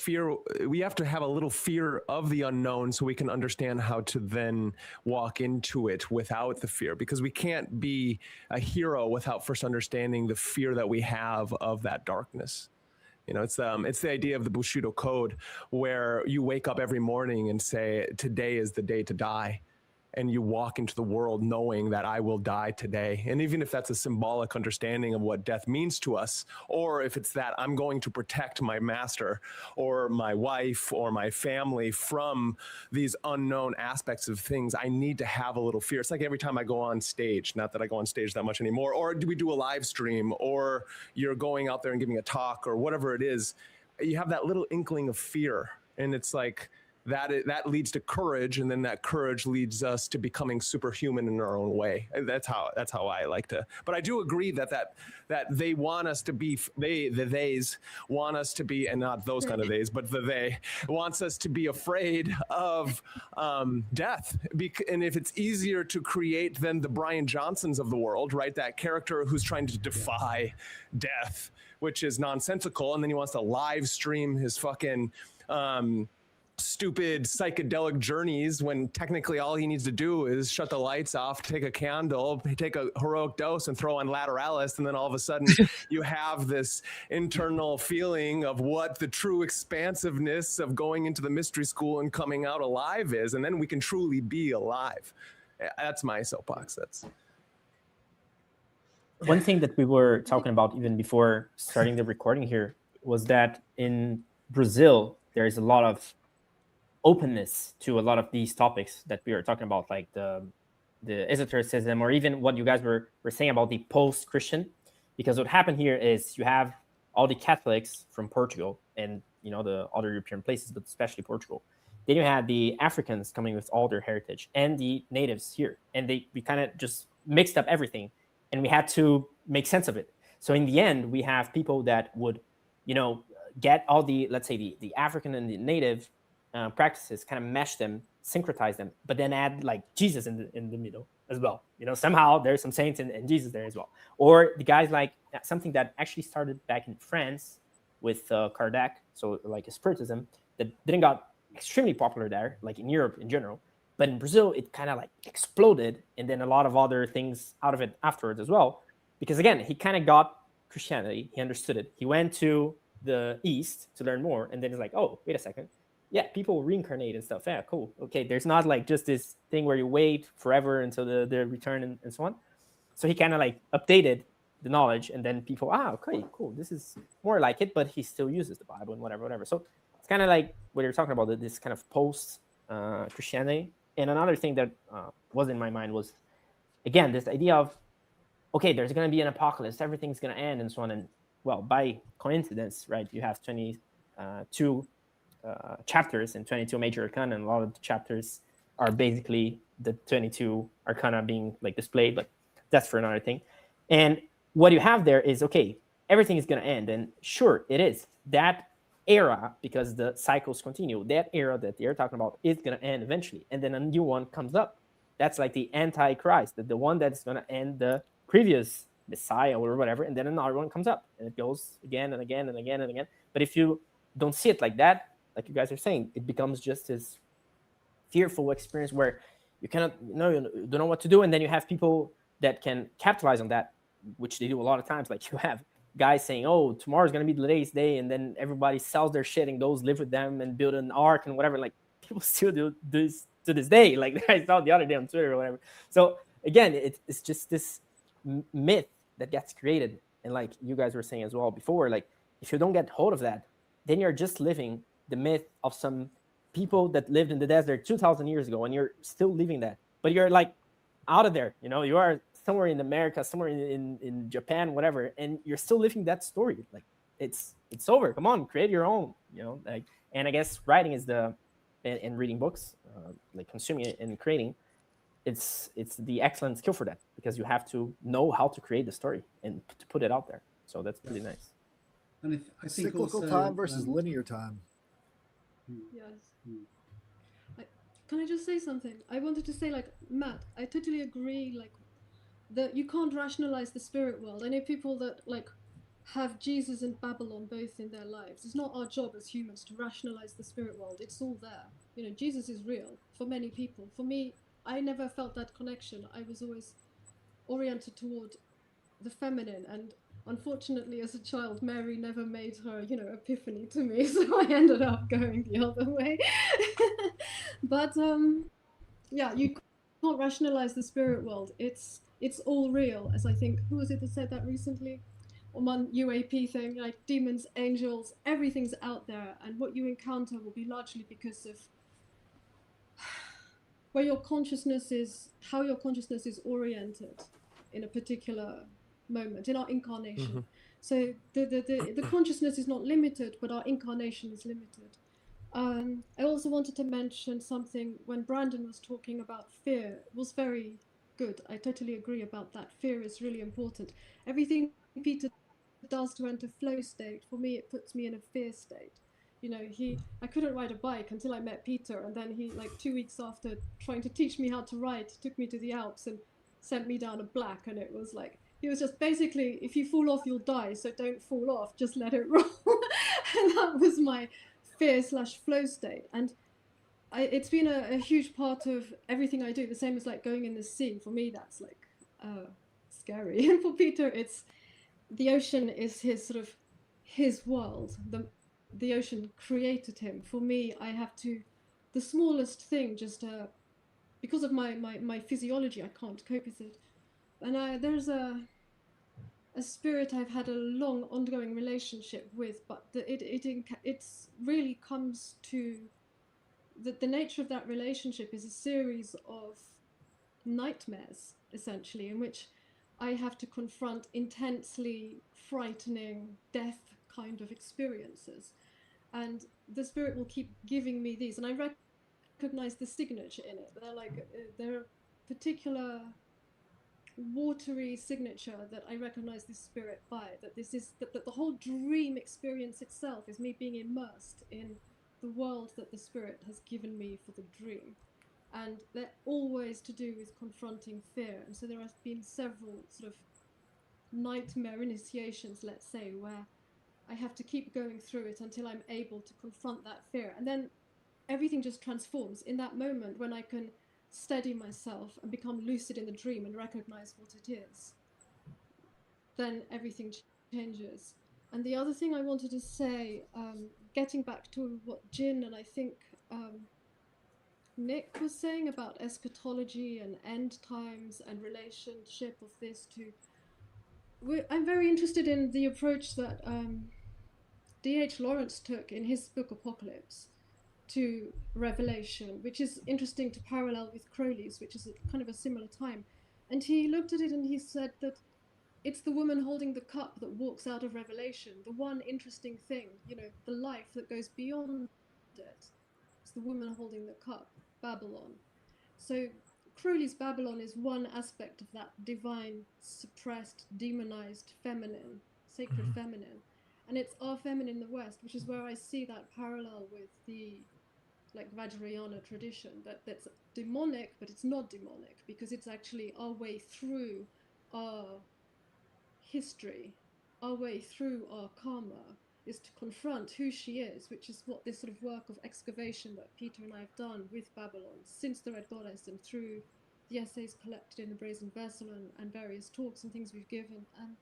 we have to have a little fear of the unknown so we can understand how to then walk into it without the fear, because we can't be a hero without first understanding the fear that we have of that darkness. It's the idea of the Bushido code, where you wake up every morning and say, today is the day to die. And you walk into the world knowing that I will die today. And even if that's a symbolic understanding of what death means to us, or if it's that I'm going to protect my master or my wife or my family from these unknown aspects of things, I need to have a little fear. It's like every time I go on stage, not that I go on stage that much anymore, or do we do a live stream, or you're going out there and giving a talk or whatever it is, you have that little inkling of fear. And it's like, that leads to courage, and then that courage leads us to becoming superhuman in our own way. And that's how I like to. But I do agree that they want us to be, the theys want us to be, and not those kind of theys, but they wants us to be afraid of death. And if it's easier to create than the Brian Johnsons of the world, right? That character who's trying to defy death, which is nonsensical, and then he wants to live stream his fucking stupid psychedelic journeys when technically all he needs to do is shut the lights off, take a candle, take a heroic dose, and throw on lateralis, and then all of a sudden you have this internal feeling of what the true expansiveness of going into the mystery school and coming out alive is, and then we can truly be alive. That's my soapbox. That's one thing that we were talking about even before starting the recording here was that in Brazil there is a lot of openness to a lot of these topics that we are talking about, like the esotericism, or even what you guys were saying about the post-Christian. Because what happened here is you have all the Catholics from Portugal and the other European places, but especially Portugal. Then you had the Africans coming with all their heritage and the natives here, and we kind of just mixed up everything, and we had to make sense of it. So in the end, we have people that would get all the, let's say, the African and the native practices, kind of mesh them, syncretize them, but then add like Jesus in the middle as well. Somehow there's some saints and Jesus there as well. Or the guys like something that actually started back in France with Kardec, so like a spiritism that didn't got extremely popular there, like in Europe in general, but in Brazil it kind of like exploded, and then a lot of other things out of it afterwards as well. Because again, he kind of got Christianity, he understood it, he went to the East to learn more, and then he's like, oh, wait a second. Yeah, people reincarnate and stuff. Yeah, cool. Okay, there's not like just this thing where you wait forever until the return and so on. So he kind of like updated the knowledge, and then people, okay, cool. This is more like it, but he still uses the Bible and whatever. So it's kind of like what you're talking about, this kind of post Christianity. And another thing that was in my mind was, again, this idea of, okay, there's going to be an apocalypse, everything's going to end and so on. And well, by coincidence, right, you have 22 chapters and 22 major arcana, and a lot of the chapters are basically the 22 arcana being like displayed, but that's for another thing. And what you have there is, okay, everything is going to end, and sure, it is that era, because the cycles continue. That era that they're talking about is going to end eventually, and then a new one comes up. That's like the Antichrist, the one that's going to end the previous Messiah or whatever, and then another one comes up, and it goes again and again and again and again. But if you don't see it like that, like you guys are saying, it becomes just this fearful experience where you cannot, you don't know what to do, and then you have people that can capitalize on that which they do a lot of times. Like you have guys saying, "Oh, tomorrow's gonna be the latest day," and then everybody sells their shit and goes live with them and build an ark and whatever. Like people still do this to this day. Like I saw the other day on Twitter or whatever. So again, it's just this myth that gets created, and like you guys were saying as well before, like if you don't get hold of that, then you're just living the myth of some people that lived in the desert 2,000 years ago, and you're still living that, but you're like out of there. You are somewhere in America, somewhere in Japan, whatever, and you're still living that story. Like it's over. Come on, create your own. Like, and I guess writing is and reading books, like consuming it and creating. It's the excellent skill for that, because you have to know how to create the story and to put it out there. So that's pretty nice. And I think Cyclical also, time versus linear time. Yes. Can I just say something? I wanted to say, like, Matt, I totally agree, like, that you can't rationalize the spirit world. I know people that, like, have Jesus and Babylon both in their lives. It's not our job as humans to rationalize the spirit world. It's all there. Jesus is real for many people. For me, I never felt that connection. I was always oriented toward the feminine, and unfortunately as a child Mary never made her epiphany to me, so I ended up going the other way. But yeah, you can't rationalize the spirit world. It's all real, as I think, who was it that said that recently on one UAP thing, like demons, angels, everything's out there, and what you encounter will be largely because of where your consciousness is, how your consciousness is oriented in a particular moment in our incarnation. Mm-hmm. So the consciousness is not limited, but our incarnation is limited. I also wanted to mention something when Brandon was talking about fear. It was very good. I totally agree about that. Fear is really important. Everything Peter does to enter flow state, for me, it puts me in a fear state. I couldn't ride a bike until I met Peter, and then he, like 2 weeks after trying to teach me how to ride, took me to the Alps and sent me down a black, and it was like, he was just basically, if you fall off, you'll die, so don't fall off, just let it roll. And that was my fear/flow state. And it's been a huge part of everything I do, the same as like going in the sea. For me, that's like scary. And for Peter, the ocean is his world. The ocean created him. For me, I have to, the smallest thing, just because of my physiology, I can't cope with it. And there's a spirit I've had a long ongoing relationship with, but it's really comes to the nature of that relationship is a series of nightmares, essentially, in which I have to confront intensely frightening death kind of experiences. And the spirit will keep giving me these, and I recognize the signature in it. They're a particular watery signature that I recognize this spirit by, that the whole dream experience itself is me being immersed in the world that the spirit has given me for the dream. And they're always to do with confronting fear. And so there have been several sort of nightmare initiations, let's say, where I have to keep going through it until I'm able to confront that fear. And then everything just transforms in that moment when I can steady myself and become lucid in the dream and recognize what it is. Then everything changes. And the other thing I wanted to say, getting back to what Jin and I think Nick was saying about eschatology and end times and relationship of this to, I'm very interested in the approach that D.H. Lawrence took in his book Apocalypse to Revelation, which is interesting to parallel with Crowley's, which is kind of a similar time. And he looked at it and he said that it's the woman holding the cup that walks out of Revelation. The one interesting thing, the life that goes beyond it. It's the woman holding the cup, Babylon. So Crowley's Babylon is one aspect of that divine, suppressed, demonized feminine, sacred feminine. And it's our feminine in the West, which is where I see that parallel with the Vajrayana tradition, that's demonic, but it's not demonic, because it's actually our way through our history, our way through our karma, is to confront who she is, which is what this sort of work of excavation that Peter and I have done with Babylon since the Red Goddess and through the essays collected in the Brazen Vessel and various talks and things we've given. And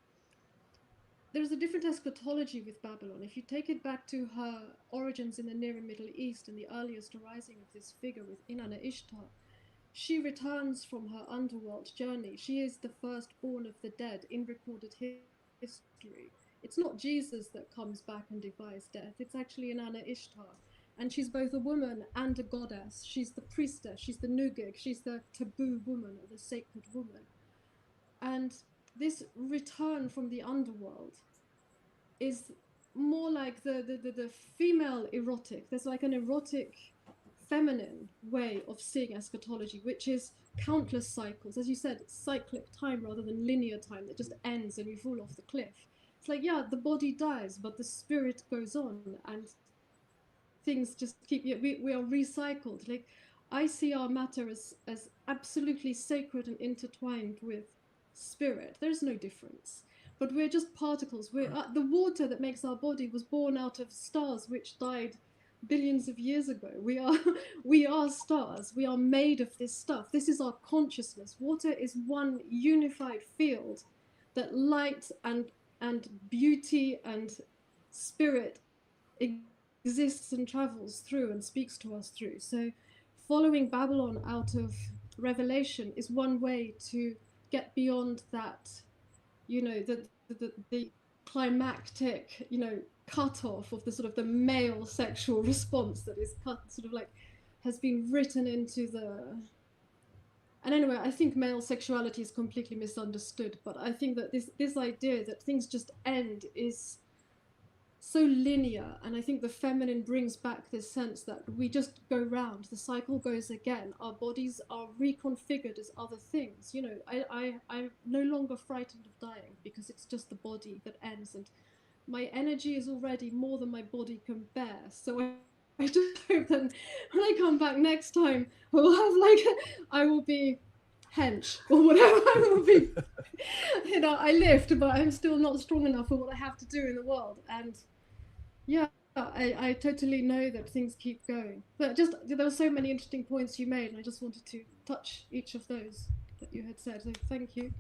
there's a different eschatology with Babylon. If you take it back to her origins in the Near and Middle East and the earliest arising of this figure with Inanna Ishtar, she returns from her underworld journey. She is the firstborn of the dead in recorded history. It's not Jesus that comes back and defies death. It's actually Inanna Ishtar. And she's both a woman and a goddess. She's the priestess, she's the Nugig, she's the taboo woman or the sacred woman. And this return from the underworld is more like the female erotic. There's like an erotic feminine way of seeing eschatology, which is countless cycles. As you said, it's cyclic time rather than linear time that just ends and you fall off the cliff. It's like, yeah, the body dies, but the spirit goes on and things just keep, we are recycled. Like, I see our matter as absolutely sacred and intertwined with spirit. There's no difference. But we're just particles. We're the water that makes our body was born out of stars which died billions of years ago. We are stars. We are made of this stuff. This is our consciousness. Water is one unified field that light and beauty and spirit exists and travels through and speaks to us through. So following Babylon out of Revelation is one way to get beyond that, the climactic, cutoff of the sort of the male sexual response that is cut, sort of like has been written into the. And anyway, I think male sexuality is completely misunderstood, but I think that this idea that things just end is so linear, and I think the feminine brings back this sense that we just go round, the cycle goes again, our bodies are reconfigured as other things. I'm no longer frightened of dying because it's just the body that ends, and my energy is already more than my body can bear. So I just hope that when I come back next time, we'll have I will be hench or whatever. I will be, I lift, but I'm still not strong enough for what I have to do in the world. And yeah, I totally know that things keep going. But just there were so many interesting points you made, and I just wanted to touch each of those that you had said. So thank you.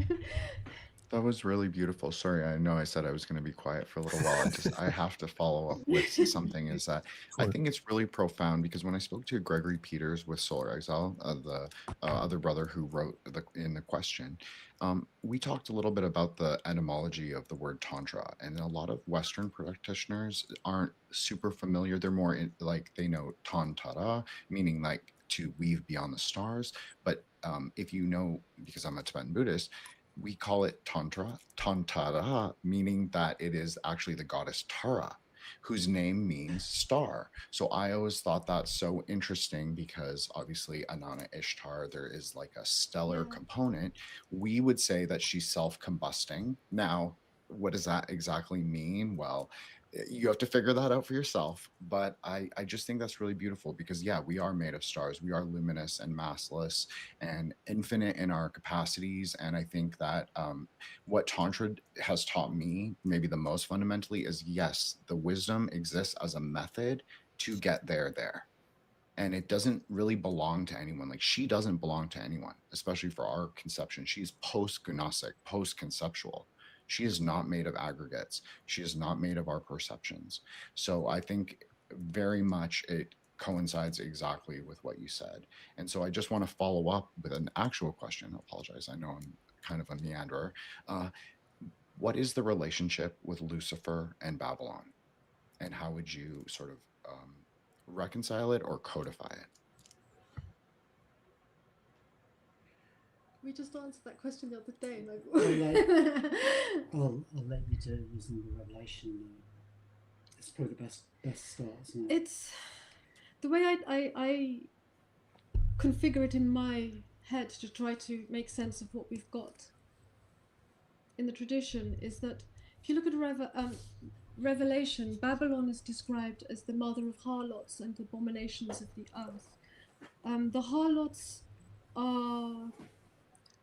That was really beautiful. Sorry, I know I said I was going to be quiet for a little while. I have to follow up with something. Is that I think it's really profound because when I spoke to Gregory Peters with Solar Exile, the other brother who wrote in the question, we talked a little bit about the etymology of the word tantra, and a lot of Western practitioners aren't super familiar. They're more like they know tantara, meaning like to weave beyond the stars. But if you know, because I'm a Tibetan Buddhist, we call it Tantra, Tantara, meaning that it is actually the goddess Tara, whose name means star. So I always thought that so interesting because obviously Anana Ishtar, there is like a stellar component. We would say that she's self-combusting. Now, what does that exactly mean? Well, you have to figure that out for yourself. But I just think that's really beautiful because, yeah, we are made of stars. We are luminous and massless and infinite in our capacities. And I think that what Tantra has taught me, maybe the most fundamentally, is yes, the wisdom exists as a method to get there. And it doesn't really belong to anyone. Like she doesn't belong to anyone, especially for our conception. She's post-gnostic, post-conceptual. She is not made of aggregates. She is not made of our perceptions. So I think very much it coincides exactly with what you said. And so I just want to follow up with an actual question. I apologize. I know I'm kind of a meanderer. What is the relationship with Lucifer and Babylon? And how would you sort of reconcile it or codify it? We just answered that question the other day. I'll let you do it using the Revelation. It's probably the best start, isn't it? It's the way I configure it in my head to try to make sense of what we've got in the tradition is that if you look at Revelation, Babylon is described as the mother of harlots and abominations of the earth. The harlots are,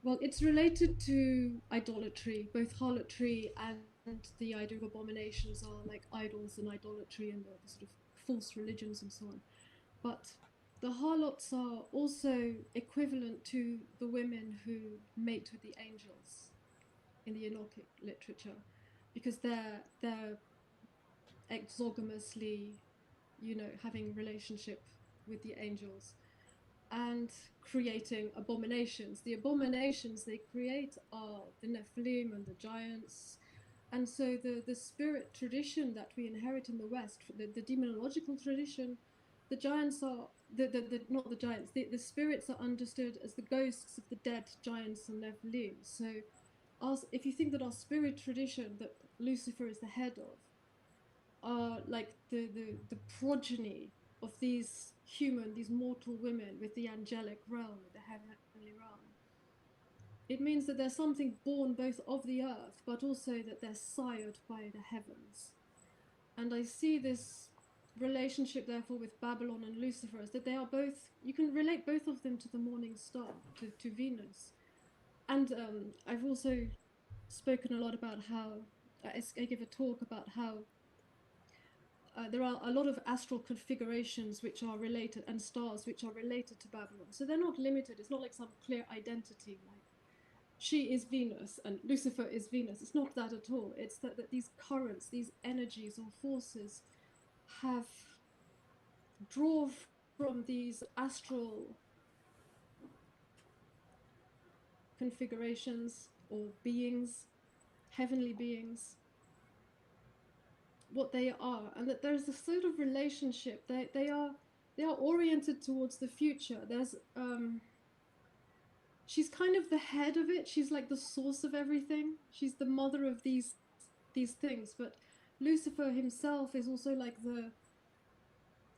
well, it's related to idolatry. Both harlotry and the idea of abominations are like idols and idolatry and the sort of false religions and so on. But the harlots are also equivalent to the women who mate with the angels in the Enochic literature, because they're exogamously, having relationship with the angels and creating abominations. The abominations they create are the Nephilim and the giants. And so the spirit tradition that we inherit in the West, the demonological tradition, the giants are not the giants. The spirits are understood as the ghosts of the dead giants and Nephilim. So, if you think that our spirit tradition that Lucifer is the head of are like the progeny of these mortal women with the angelic realm, with the heavenly realm, it means that there's something born both of the earth, but also that they're sired by the heavens. And I see this relationship, therefore, with Babylon and Lucifer as that they are both, you can relate both of them to the morning star, to Venus. And I've also spoken a lot about how, I give a talk about how there are a lot of astral configurations which are related, and stars which are related to Babylon. So they're not limited. It's not like some clear identity, like she is Venus and Lucifer is Venus. It's not that at all. It's that these currents, these energies or forces have draw from these astral configurations or beings, heavenly beings, what they are, and that there's a sort of relationship. They are oriented towards the future. There's she's kind of the head of it. She's like the source of everything. She's the mother of these things. But Lucifer himself is also like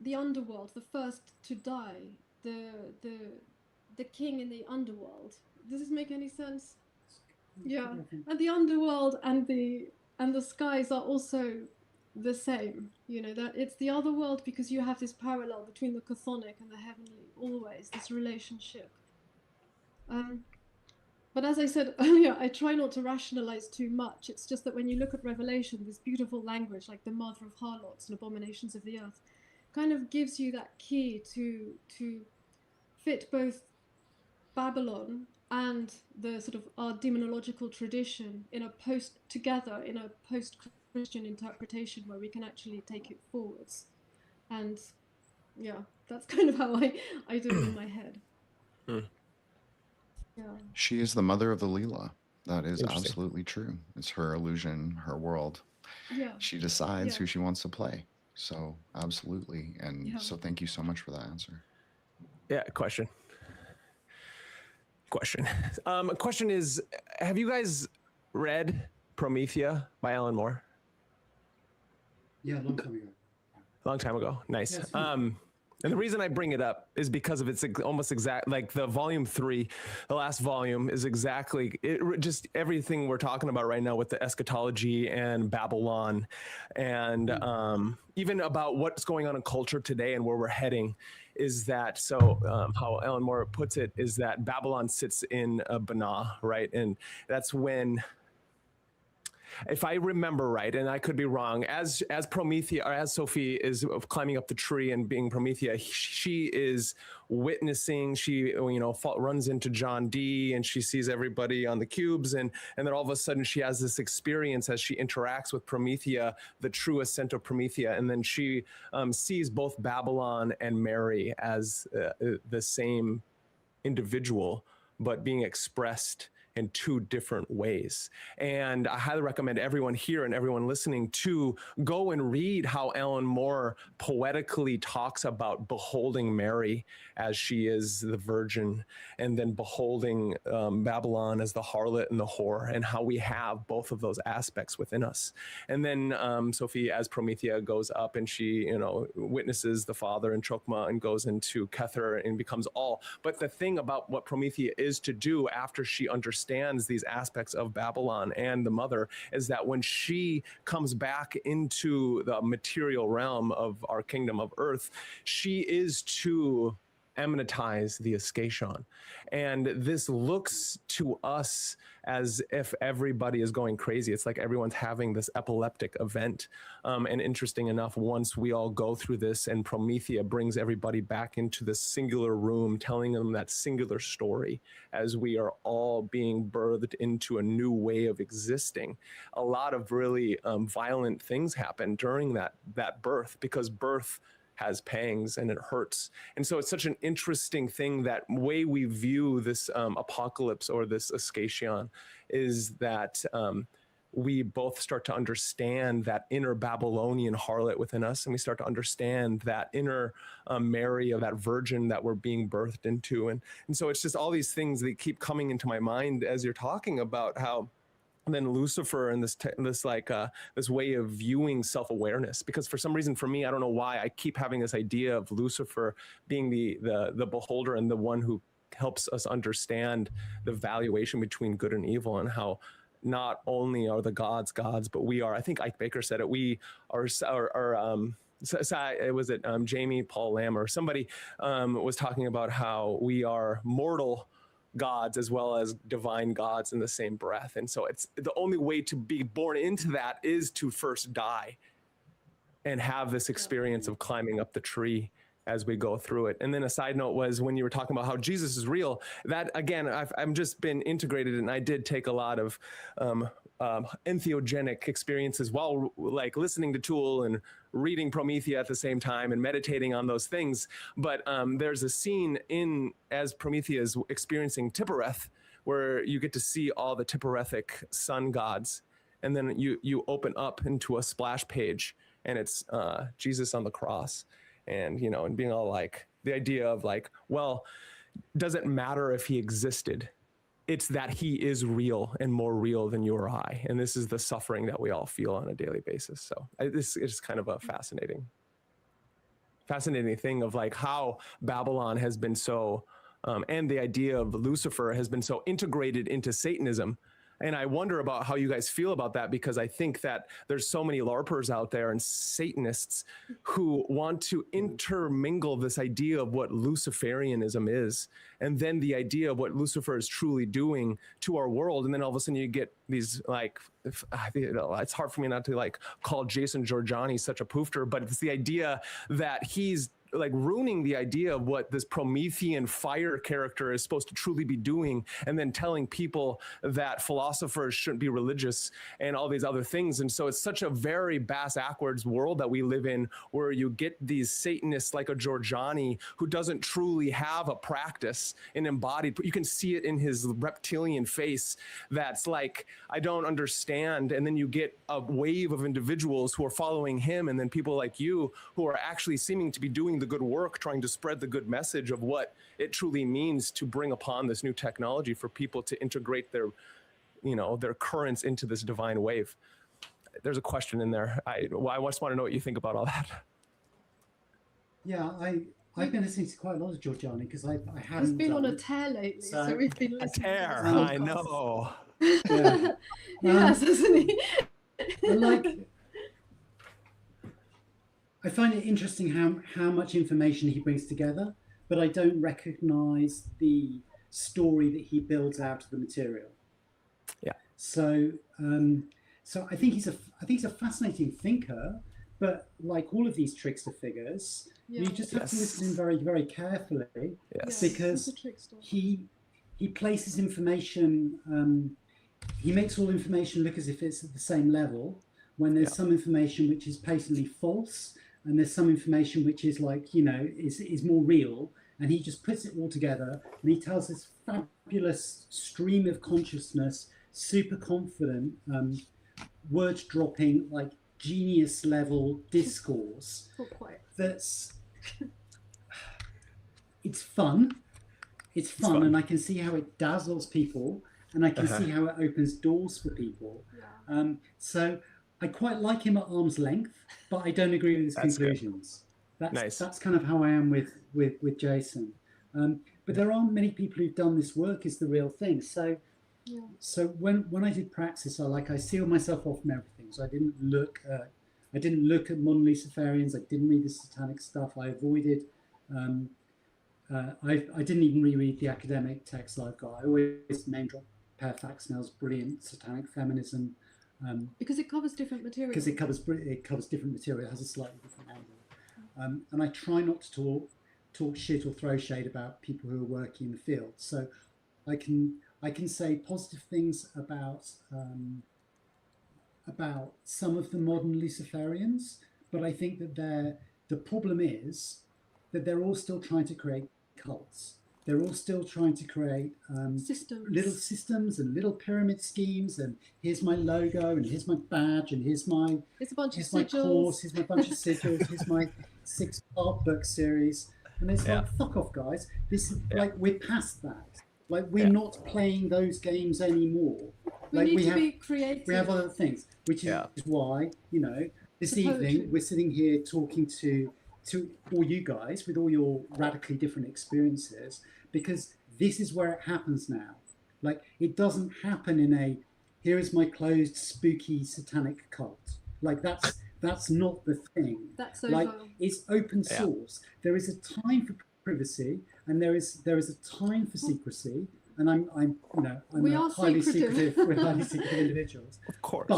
the underworld, the first to die, the king in the underworld. Does this make any sense? Yeah, and the underworld and the skies are also the same. That it's the other world because you have this parallel between the chthonic and the heavenly, always this relationship. But as I said earlier, I try not to rationalize too much. It's just that when you look at Revelation, this beautiful language, like the mother of harlots and abominations of the earth, kind of gives you that key to fit both Babylon and the sort of our demonological tradition in a post-Christian interpretation where we can actually take it forwards. And yeah, that's kind of how I do it in my head. Yeah. She is the mother of the Leela. That is absolutely true. It's her illusion, her world. Yeah. She decides who she wants to play. So absolutely. And so thank you so much for that answer. Yeah, question is, have you guys read Promethea by Alan Moore? Yeah, a long time ago. Long time ago. Nice. Yeah, and the reason I bring it up is because of it's almost exact, like the volume 3, the last volume is exactly just everything we're talking about right now with the eschatology and Babylon, and even about what's going on in culture today and where we're heading. Is that so? How Alan Moore puts it is that Babylon sits in Banah, right? And that's when, if I remember right, and I could be wrong, as Promethea, or as Sophie is climbing up the tree and being Promethea, she is witnessing. She runs into John Dee and she sees everybody on the cubes, and then all of a sudden she has this experience as she interacts with Promethea, the true ascent of Promethea, and then she sees both Babylon and Mary as the same individual, but being expressed in 2 different ways. And I highly recommend everyone here and everyone listening to go and read how Alan Moore poetically talks about beholding Mary as she is the virgin, and then beholding Babylon as the harlot and the whore, and how we have both of those aspects within us. And then Sophie as Promethea goes up and she, witnesses the father in Chokmah and goes into Kether and becomes all. But the thing about what Promethea is to do after she understands these aspects of Babylon and the mother is that when she comes back into the material realm of our kingdom of earth, she is to amnetize the escatron. And this looks to us as if everybody is going crazy. It's like everyone's having this epileptic event. And interesting enough, once we all go through this and Promethea brings everybody back into this singular room, telling them that singular story as we are all being birthed into a new way of existing, a lot of really violent things happen during that birth, because birth has pangs and it hurts. And so it's such an interesting thing, that way we view this apocalypse or this escatron is that we both start to understand that inner Babylonian harlot within us, and we start to understand that inner Mary, of that virgin that we're being birthed into. And so it's just all these things that keep coming into my mind as you're talking about how then Lucifer and this way of viewing self-awareness, because for some reason for me, I don't know why, I keep having this idea of Lucifer being the beholder and the one who helps us understand the valuation between good and evil, and how not only are the gods, but we are, I think Ike Baker said it, we are was it Jamie Paul Lamb or somebody was talking about how we are mortal gods as well as divine gods in the same breath. And so it's the only way to be born into that is to first die and have this experience of climbing up the tree as we go through it. And then a side note was when you were talking about how Jesus is real, that again, I've just been integrated, and I did take a lot of entheogenic experiences while like listening to Tool and reading Promethea at the same time and meditating on those things. But there's a scene as Promethea is experiencing Tippereth, where you get to see all the Tipperethic sun gods. And then you open up into a splash page, and it's Jesus on the cross. And, and being all like, the idea of like, well, doesn't matter if he existed. It's that he is real and more real than you or I. And this is the suffering that we all feel on a daily basis. So this is kind of a fascinating thing of like how Babylon has been so, and the idea of Lucifer has been so integrated into Satanism. And I wonder about how you guys feel about that, because I think that there's so many LARPers out there and Satanists who want to intermingle this idea of what Luciferianism is, and then the idea of what Lucifer is truly doing to our world. And then all of a sudden you get these like, it's hard for me not to like call Jason Giorgiani such a poofter, but it's the idea that he's like ruining the idea of what this Promethean fire character is supposed to truly be doing, and then telling people that philosophers shouldn't be religious and all these other things. And so it's such a very bass-ackwards world that we live in, where you get these Satanists like a Giorgiani who doesn't truly have a practice and embodied. You can see it in his reptilian face that's like, I don't understand. And then you get a wave of individuals who are following him, and then people like you who are actually seeming to be doing the good work, trying to spread the good message of what it truly means to bring upon this new technology for people to integrate their currents into this divine wave. There's a question in there. I just want to know what you think about all that. Yeah, I've been listening to quite a lot of Giorgiani because I haven't. He's been on a tear lately, so we've been listening. A tear, I know. Yeah. Yes, hasn't he? I find it interesting how much information he brings together, but I don't recognize the story that he builds out of the material. Yeah. So I think he's a fascinating thinker, but like all of these trickster figures, you just have to listen to him very, very carefully, because he places information. He makes all information look as if it's at the same level, when there's some information which is patently false, and there's some information which is like, is more real, and he just puts it all together, and he tells this fabulous stream of consciousness, super confident, word dropping, like genius level discourse. Not quite. It's fun. It's fun, and I can see how it dazzles people, and I can see how it opens doors for people. Yeah. So I quite like him at arm's length, but I don't agree with his conclusions. Nice. That's kind of how I am with Jason. But there aren't many people who've done this work, is the real thing. So when I did Praxis, I sealed myself off from everything. So I didn't look at modern Luciferians. I didn't read the satanic stuff. I avoided I didn't even reread the academic text I've got. I always name drop Fairfax Snell's brilliant Satanic Feminism. Because it covers different material. Because it covers different material. It has a slightly different angle. And I try not to talk shit or throw shade about people who are working in the field. So I can say positive things about some of the modern Luciferians, but I think that the problem is that they're all still trying to create cults. They're all still trying to create little systems and little pyramid schemes. And here's my logo, and here's my badge, and here's my course, here's my bunch of sigils, here's my 6-part book series. And it's like, fuck off, guys. This is like, we're past that. Like, we're not playing those games anymore. We need to be creative. We have other things, which is why, this evening we're sitting here talking to all you guys with all your radically different experiences, because this is where it happens now. Like, it doesn't happen in a, here is my closed, spooky, satanic cult. Like, that's not the thing. That's like, it's open source. There is a time for privacy, and there is a time for secrecy. And I'm highly secretive. We're highly secretive individuals. Of course.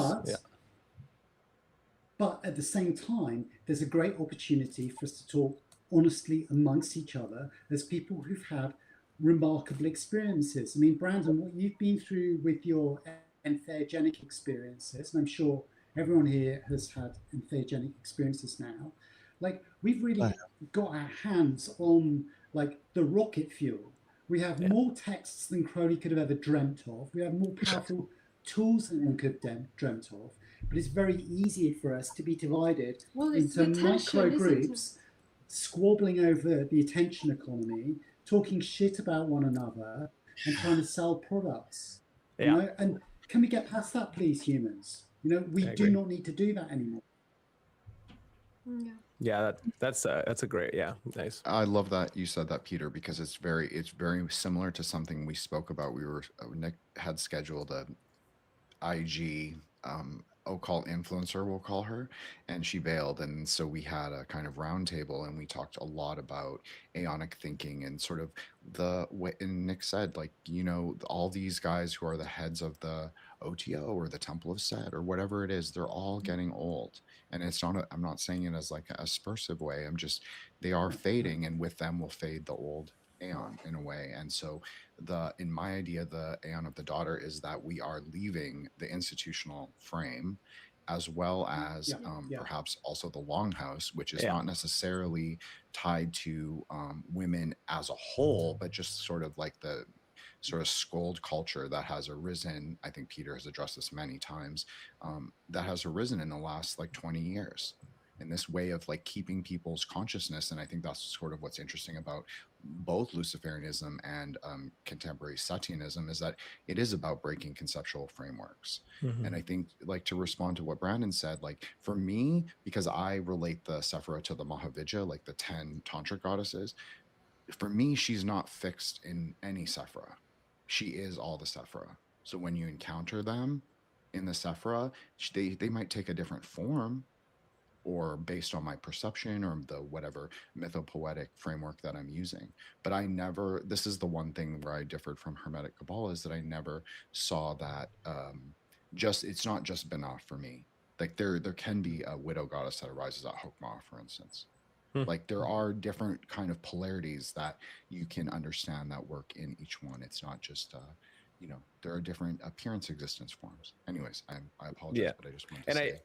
But at the same time, there's a great opportunity for us to talk honestly amongst each other as people who've had remarkable experiences. I mean, Brandon, what you've been through with your entheogenic experiences, and I'm sure everyone here has had entheogenic experiences now, like, we've really got our hands on, like, the rocket fuel. We have more texts than Crowley could have ever dreamt of. We have more powerful tools than one could have dreamt of. But it's very easy for us to be divided into micro groups, squabbling over the attention economy, talking shit about one another, and trying to sell products. You know? And can we get past that, please, humans? We do not need to do that anymore. Yeah, that's a great, nice. I love that you said that, Peter, because it's very similar to something we spoke about. Nick had scheduled a IG occult influencer, we'll call her, and she bailed, and so we had a kind of round table, and we talked a lot about aeonic thinking and sort of the way. And Nick said, like, all these guys who are the heads of the OTO or the Temple of Set or whatever it is, they're all getting old. And it's not I'm not saying it as like a aspersive way. They are fading, and with them will fade the old aeon in a way. And so in my idea, the aeon of the daughter is that we are leaving the institutional frame, as well as perhaps also the longhouse, which is not necessarily tied to women as a whole, but just sort of like the sort of scold culture that has arisen. I think Peter has addressed this many times, that has arisen in the last like 20 years. In this way of like keeping people's consciousness. And I think that's sort of what's interesting about both Luciferianism and contemporary Satianism, is that it is about breaking conceptual frameworks. And I think, like, to respond to what Brandon said, like, for me, because I relate the Sephira to the Mahavijja, like the 10 tantric goddesses, for me, she's not fixed in any Sephira. She is all the Sephira. So when you encounter them in the Sephira, they might take a different form, or based on my perception or the whatever mythopoetic framework that I'm using. But this is the one thing where I differed from Hermetic Kabbalah, is that I never saw that it's not just Binah for me. Like, there can be a widow goddess that arises at Hokmah, for instance. Like, there are different kind of polarities that you can understand that work in each one. It's not just there are different appearance existence forms. Anyways, I apologize, but I just wanted to say.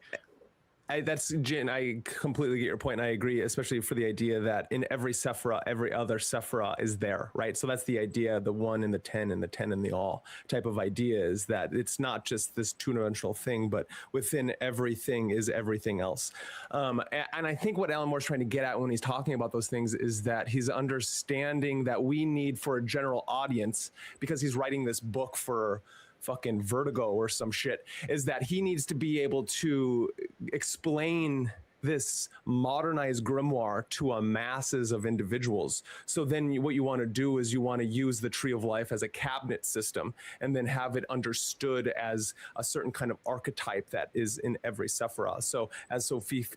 That's Jin. I completely get your point, and I agree, especially for the idea that in every Sephira, every other Sephira is there, right? So that's the idea, the 1 and the 10 and the 10 and the all type of idea, is that it's not just this two-dimensional thing, but within everything is everything else. And I think what Alan Moore's trying to get at when he's talking about those things is that he's understanding that we need, for a general audience, because he's writing this book for fucking Vertigo or some shit, is that he needs to be able to explain this modernized grimoire to a masses of individuals. So then what you want to do is you want to use the Tree of Life as a cabinet system and then have it understood as a certain kind of archetype that is in every Sephirah. So as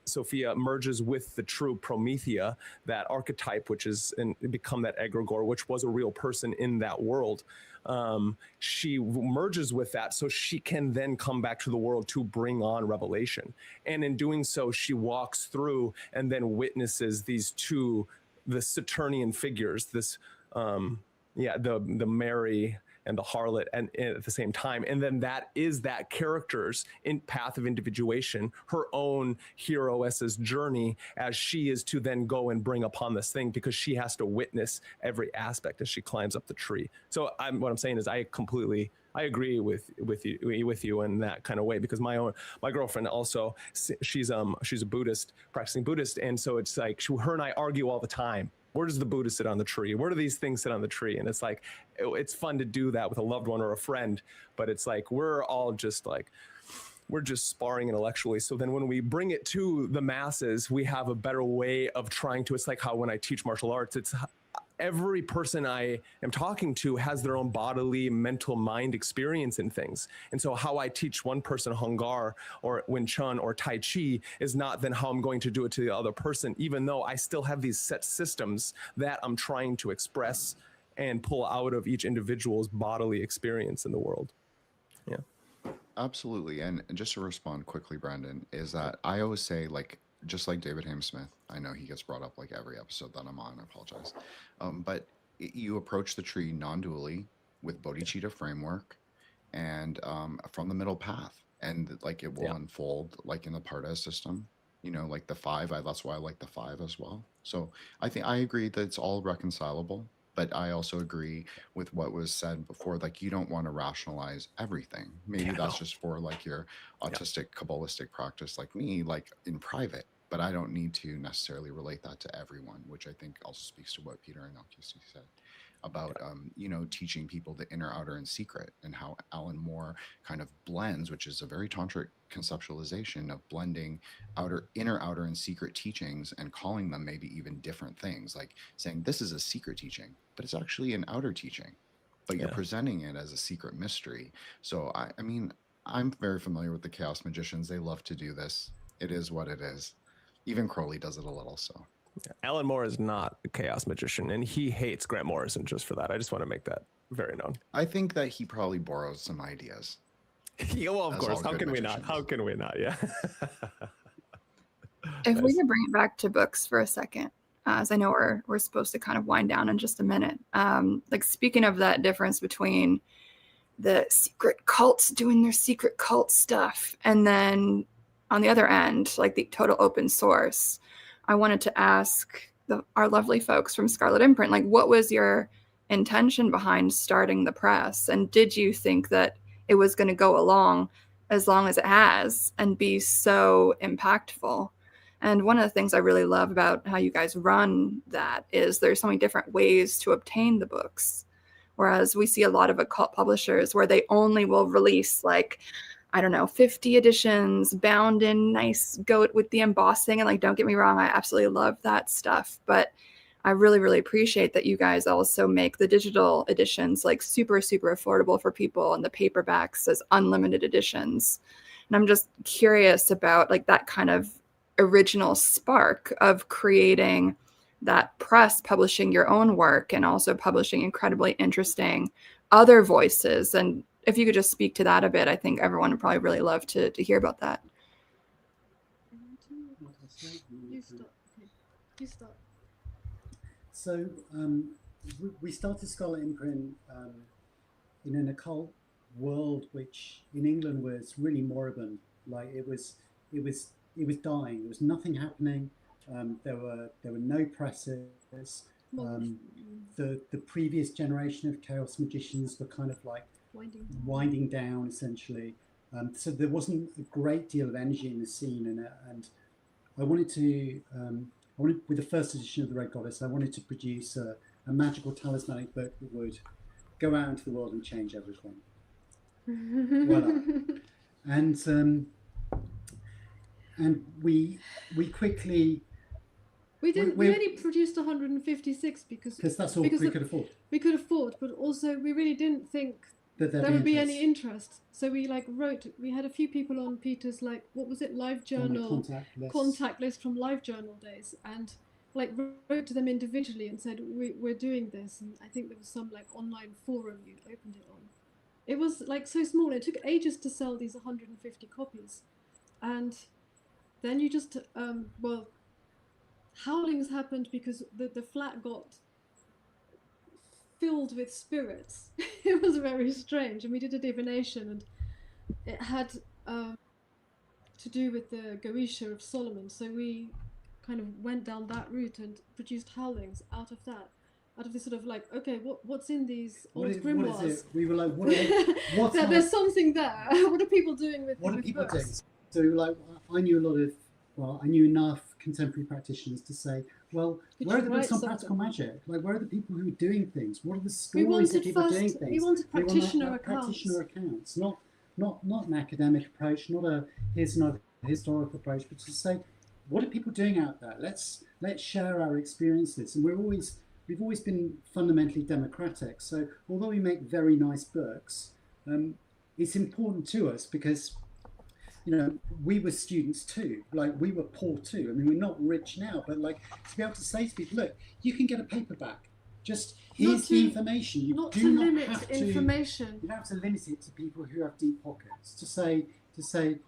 Sophia merges with the true Promethea, that archetype, which is become that egregore, which was a real person in that world, she merges with that so she can then come back to the world to bring on revelation. And in doing so, she walks through and then witnesses these two, the Saturnian figures, this, the Mary and the harlot and at the same time. And then that is that character's in path of individuation, her own heroess's journey as she is to then go and bring upon this thing, because she has to witness every aspect as she climbs up the tree. So what I'm saying is I agree with you in that kind of way, because my girlfriend also, she's a Buddhist, practicing Buddhist. And so it's like her and I argue all the time. Where does the Buddha sit on the tree? Where do these things sit on the tree? And it's like, it's fun to do that with a loved one or a friend, but it's like, we're just sparring intellectually. So then when we bring it to the masses, we have a better way of trying to, it's like how when I teach martial arts, it's every person I am talking to has their own bodily, mental, mind experience in things. And so how I teach one person Hung Gar or Wing Chun or Tai Chi is not then how I'm going to do it to the other person, even though I still have these set systems that I'm trying to express and pull out of each individual's bodily experience in the world. Yeah. Absolutely. And just to respond quickly, Brandon, is that I always say, like, just like David Haim-Smith, I know he gets brought up like every episode that I'm on, I apologize. But you approach the tree non-dually with bodhicitta framework and from the middle path. And like it will unfold like in the Pardes system, like the 5, that's why I like the 5 as well. So I think I agree that it's all reconcilable. But I also agree with what was said before, like you don't want to rationalize everything. Maybe that's just for like your autistic Kabbalistic practice like me, like in private, but I don't need to necessarily relate that to everyone, which I think also speaks to what Peter and Elkisi said about, teaching people the inner, outer, and secret, and how Alan Moore kind of blends, which is a very tantric conceptualization of blending inner, outer, and secret teachings and calling them maybe even different things, like saying this is a secret teaching, but it's actually an outer teaching, but you're presenting it as a secret mystery. So, I mean, I'm very familiar with the chaos magicians. They love to do this. It is what it is. Even Crowley does it a little, so. Alan Moore is not a chaos magician, and he hates Grant Morrison just for that. I just want to make that very known. I think that he probably borrows some ideas. Yeah, well, of course. How can we not? How can we not? Yeah. If we could bring it back to books for a second, as I know we're supposed to kind of wind down in just a minute. Like speaking of that difference between the secret cults doing their secret cult stuff, and then on the other end, like the total open source, I wanted to ask our lovely folks from Scarlett Imprint, like, what was your intention behind starting the press? And did you think that it was going to go along as long as it has and be so impactful? And one of the things I really love about how you guys run that is there's so many different ways to obtain the books. Whereas we see a lot of occult publishers where they only will release like, I don't know, 50 editions bound in nice goat with the embossing. And like, don't get me wrong, I absolutely love that stuff. But I really, really appreciate that you guys also make the digital editions like super, super affordable for people and the paperbacks as unlimited editions. And I'm just curious about like that kind of original spark of creating that press, publishing your own work and also publishing incredibly interesting other voices. And if you could just speak to that a bit, I think everyone would probably really love to hear about that. You start. So we started Scarlett Imprint in an occult world, which in England was really moribund. Like it was dying. There was nothing happening. There were no presses. The previous generation of chaos magicians were kind of like winding down essentially. So there wasn't a great deal of energy in the scene, and I wanted with the first edition of the Red Goddess, I wanted to produce a magical talismanic book that would go out into the world and change everything. Voila. And and we quickly We didn't. We we're- only produced 156 because that's all we could afford. We could afford, but also we really didn't think That there would be any interest. So we wrote. We had a few people on Peter's what was it, Live Journal contact list from Live Journal days, and wrote to them individually and said we're doing this. And I think there was some online forum you opened it on. It was so small. It took ages to sell these 150 copies, and then you just howlings happened because the flat got filled with spirits. It was very strange, and we did a divination, and it had to do with the Goetia of Solomon. So we kind of went down that route and produced howlings out of that, out of this sort of okay, what's in these old grimoires? What is it? We were like, what there's something there. What are people doing with what are with people books? doing? So I knew enough contemporary practitioners to say, well, where are the books on practical magic? Where are the people who are doing things? What are the stories of people doing things? We wanted practitioner accounts, not an academic approach, not a here's another historical approach, but to say, what are people doing out there? Let's share our experiences. And we've always been fundamentally democratic. So although we make very nice books, it's important to us because we were students too. We were poor too. I mean, we're not rich now, but to be able to say to people, look, you can get a paperback. Just here's the information. You not do to not limit have to. information. You don't have to limit it to people who have deep pockets. To say,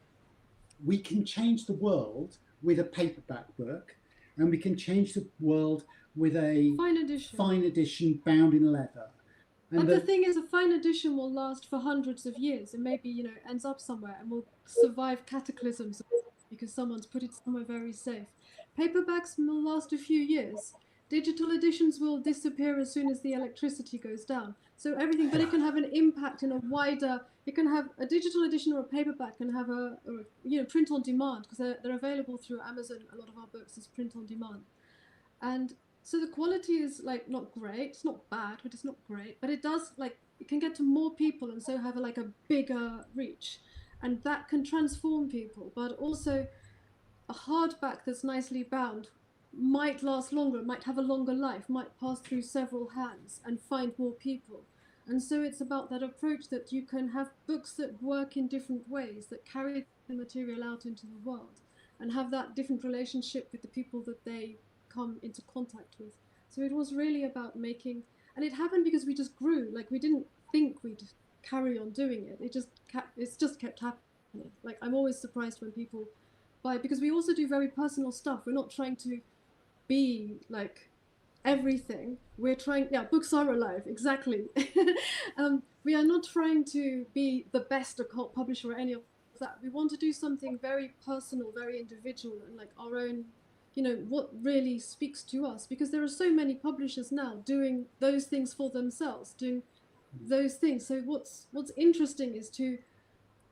we can change the world with a paperback book, and we can change the world with a fine edition bound in leather. But the thing is, a fine edition will last for hundreds of years, and maybe ends up somewhere and will survive cataclysms because someone's put it somewhere very safe. Paperbacks will last a few years. Digital editions will disappear as soon as the electricity goes down. So everything, but it can have an impact in a wider. It can have a digital edition or a paperback can have a print on demand because they're available through Amazon. A lot of our books is print on demand, and so the quality is not great. It's not bad, but it's not great. But it does it can get to more people and so have a bigger reach, and that can transform people. But also, a hardback that's nicely bound might last longer, might have a longer life, might pass through several hands and find more people. And so it's about that approach that you can have books that work in different ways, that carry the material out into the world and have that different relationship with the people that they come into contact with. So it was really about making, and it happened because we just grew. We didn't think we'd carry on doing it. It's just kept happening. I'm always surprised when people buy, because we also do very personal stuff. We're not trying to be everything. We're trying, books are alive, exactly. We are not trying to be the best occult publisher or any of that. We want to do something very personal, very individual, and our own, what really speaks to us, because there are so many publishers now doing those things for themselves, doing those things. So what's interesting is to,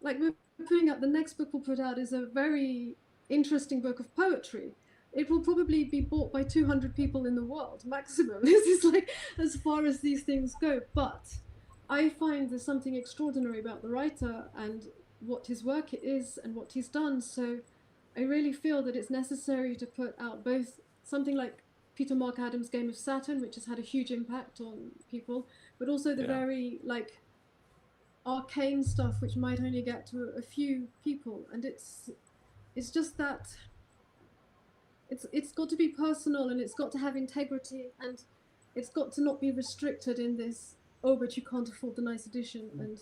we're putting out, the next book we'll put out is a very interesting book of poetry. It will probably be bought by 200 people in the world maximum. This is as far as these things go. But I find there's something extraordinary about the writer and what his work is and what he's done. So I really feel that it's necessary to put out both something like Peter Mark Adams' Game of Saturn, which has had a huge impact on people, but also the very arcane stuff, which might only get to a few people. And it's just that it's got to be personal, and it's got to have integrity, and it's got to not be restricted in this, but you can't afford the nice edition. And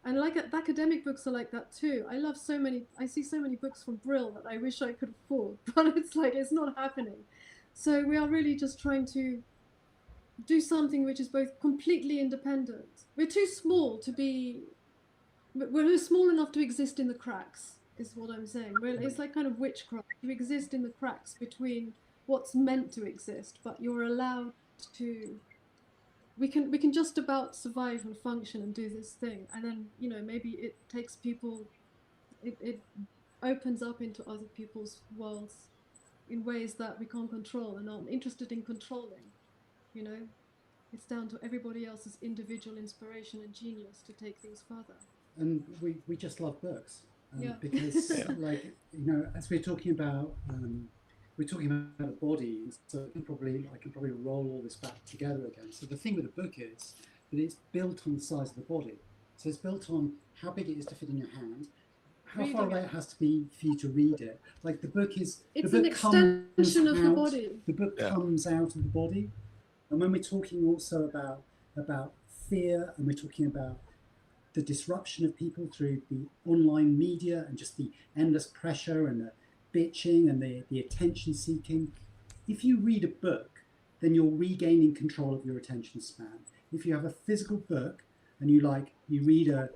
and academic books are like that too. I see so many books from Brill that I wish I could afford, but it's not happening. So we are really just trying to do something which is both completely independent. We're too small to be, we're small enough to exist in the cracks, is what I'm saying. It's kind of witchcraft. You exist in the cracks between what's meant to exist, but you're allowed to. We can just about survive and function and do this thing, and then maybe it takes people. It opens up into other people's worlds in ways that we can't control and aren't interested in controlling. It's down to everybody else's individual inspiration and genius to take things further. And we just love books. Because Yeah. like, you know, as we're talking about the body, so I can probably roll all this back together again. So the thing with the book is that it's built on the size of the body. So it's built on how big it is to fit in your hand, how far away it has to be for you to read it. Like the book is, It's the an book comes extension of the out, body. the book Yeah. comes out of the body. And when we're talking also about fear, and we're talking about the disruption of people through the online media and just the endless pressure and the bitching and the attention seeking. If you read a book, then you're regaining control of your attention span. If you have a physical book and you read a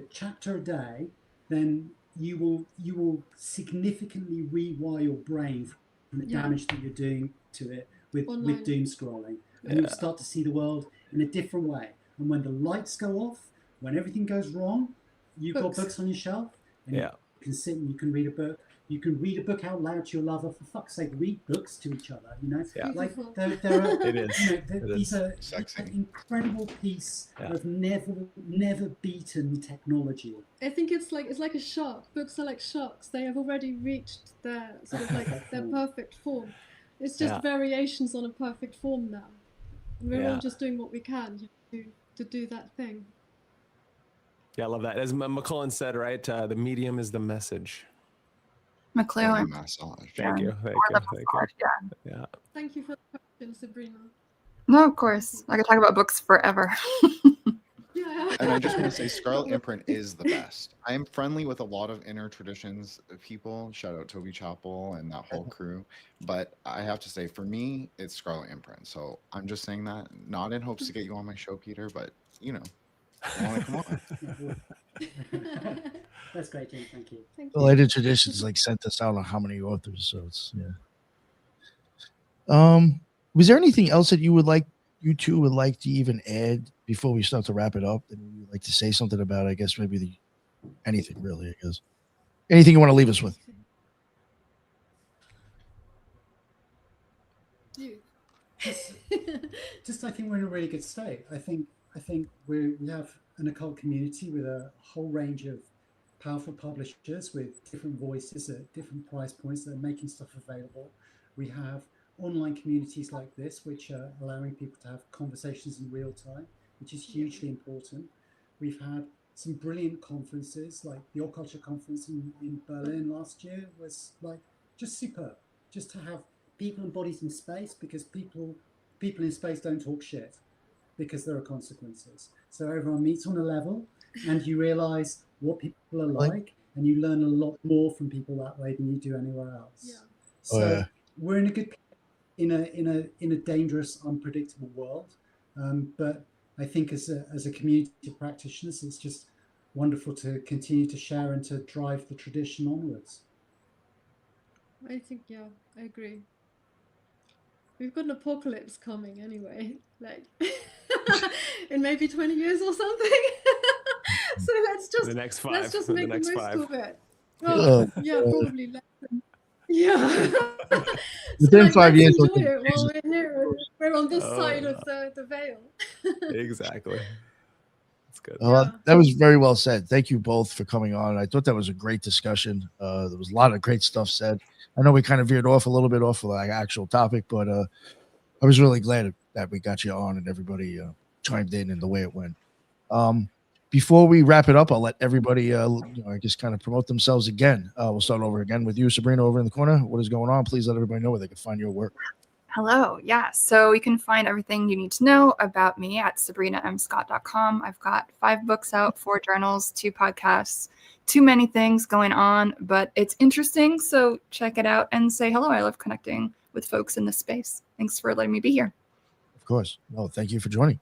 chapter a day, then you will significantly rewire your brain from the damage that you're doing to it with doom scrolling, and you'll start to see the world in a different way. And when the lights go off, when everything goes wrong, you've got books on your shelf, and you can sit and you can read a book. You can read a book out loud to your lover. For fuck's sake, read books to each other. You know, like there are. It is. You know, these are Sexy. an incredible piece of never beaten technology. I think it's like a shark. Books are like sharks. They have already reached their sort of like their perfect form. It's just variations on a perfect form now. And we're all just doing what we can to do that thing. Yeah, I love that. As McClellan said, right? The medium is the message. McClellan. Thank you. Yeah. Thank you for the question, Sabrina. No, of course. I could talk about books forever. Yeah. And I just want to say Scarlett Imprint is the best. I am friendly with a lot of inner traditions people. Shout out Toby Chapel and that whole crew. But I have to say, for me, it's Scarlett Imprint. So I'm just saying that, not in hopes to get you on my show, Peter, but you know, I want to come on. That's great, Jim. Thank you. Related Traditions like sent us out on how many authors, so it's was there anything else that you two would like to even add before we start to wrap it up? That you'd like to say something about? I guess maybe anything really. I guess anything you want to leave us with. Just I think we're in a really good state. I think we have an occult community with a whole range of powerful publishers with different voices at different price points that are making stuff available. We have online communities like this, which are allowing people to have conversations in real time, which is hugely important. We've had some brilliant conferences, like the Occult conference in Berlin last year was like just superb. Just to have people and bodies in space, because people in space don't talk shit, because there are consequences. So everyone meets on a level, and you realize what people are like, and you learn a lot more from people that way than you do anywhere else. Yeah. So we're in a good, in a dangerous, unpredictable world. But I think as a community of practitioners, it's just wonderful to continue to share and to drive the tradition onwards. I think, I agree. We've got an apocalypse coming anyway, like in maybe 20 years or something. So let's just make the most of it. Well, probably less than. Yeah. Within 5 years, enjoy it while we're here. We're on this side of the veil. Exactly. That's good. That was very well said. Thank you both for coming on. I thought that was a great discussion. There was a lot of great stuff said. I know we kind of veered off a little bit off of the actual topic, but I was really glad that we got you on and everybody chimed in and the way it went. Before we wrap it up, I'll let everybody, I guess, kind of promote themselves again. We'll start over again with you, Sabrina, over in the corner. What is going on? Please let everybody know where they can find your work. Hello. Yeah. So you can find everything you need to know about me at sabrinamscott.com. I've got 5 books out, 4 journals, 2 podcasts, too many things going on, but it's interesting. So check it out and say hello. I love connecting with folks in this space. Thanks for letting me be here. Of course. No, thank you for joining.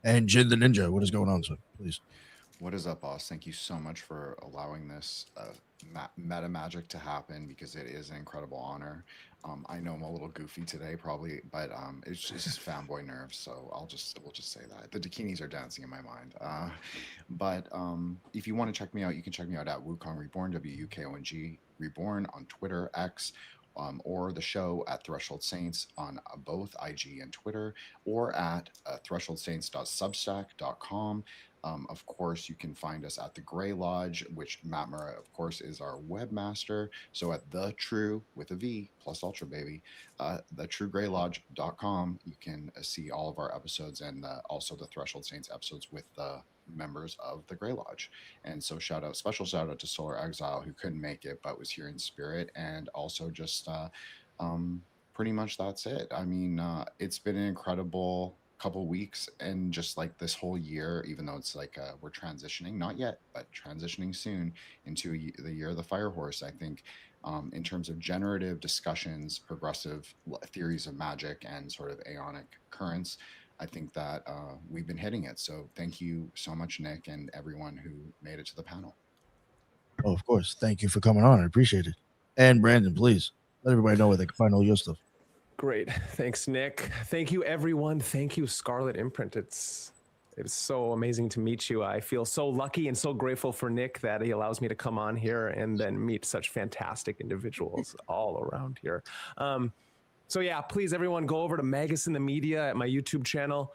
And Jin the Ninja, what is going on, sir? Please. What is up, boss? Thank you so much for allowing this meta magic to happen, because it is an incredible honor. I know I'm a little goofy today, probably, but it's just fanboy nerves. So we'll just say that the dakinis are dancing in my mind. But if you want to check me out, you can check me out at Wukong Reborn, WUKONG Reborn on Twitter, X. Or the show at Threshold Saints on both IG and Twitter, or at thresholdsaints.substack.com. Of course, you can find us at the Gray Lodge, which Matt Murray, of course, is our webmaster. So at the True with a V plus Ultra baby, thetruegraylodge.com, you can see all of our episodes and also the Threshold Saints episodes with the members of the Gray Lodge. And so special shout out to Solar Exile, who couldn't make it but was here in spirit, and also just pretty much that's it. I mean, it's been an incredible couple weeks, and just like this whole year, even though it's like we're transitioning, not yet, but transitioning soon into the year of the Fire Horse. I think in terms of generative discussions, progressive theories of magic, and sort of aeonic currents, I think that we've been hitting it. So thank you so much, Nick, and everyone who made it to the panel. Oh, of course. Thank you for coming on. I appreciate it. And Brandon, please let everybody know where they can find all your stuff. Great. Thanks, Nick. Thank you, everyone. Thank you, Scarlett Imprint. It's so amazing to meet you. I feel so lucky and so grateful for Nick that he allows me to come on here and then meet such fantastic individuals all around here. So yeah, please, everyone, go over to Magus in the Media at my YouTube channel.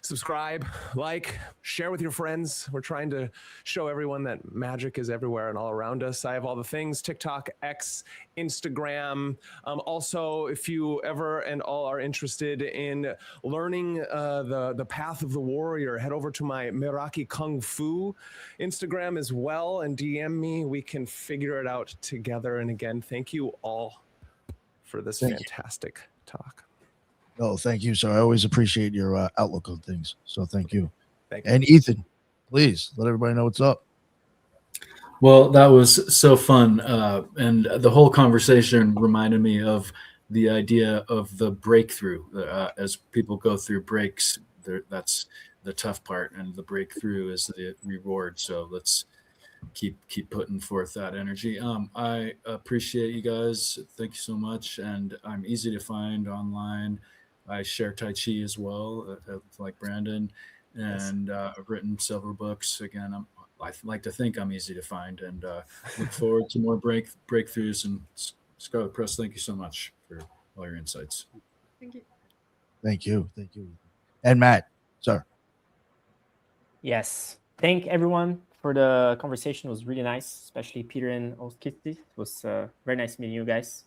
Subscribe, like, share with your friends. We're trying to show everyone that magic is everywhere and all around us. I have all the things: TikTok, X, Instagram. Also, if you ever and all are interested in learning the path of the warrior, head over to my Meraki Kung Fu Instagram as well and DM me. We can figure it out together. And again, thank you all for this fantastic talk. Oh, thank you, sir. I always appreciate your outlook on things. So thank you. Thank you. And Ethan, please let everybody know what's up. Well, that was so fun. And the whole conversation reminded me of the idea of the breakthrough. As people go through breaks, that's the tough part, and the breakthrough is the reward. So let's keep putting forth that energy. I appreciate you guys. Thank you so much. And I'm easy to find online. I share Tai Chi as well, like Brandon, and I've written several books. Again, I like to think I'm easy to find, and look forward to more breakthroughs. And Scarlett Press, thank you so much for all your insights. Thank you. Thank you. Thank you. And Matt, sir. Yes. Thank everyone for the conversation. It was really nice, especially Peter and Oskitty. It was very nice meeting you guys.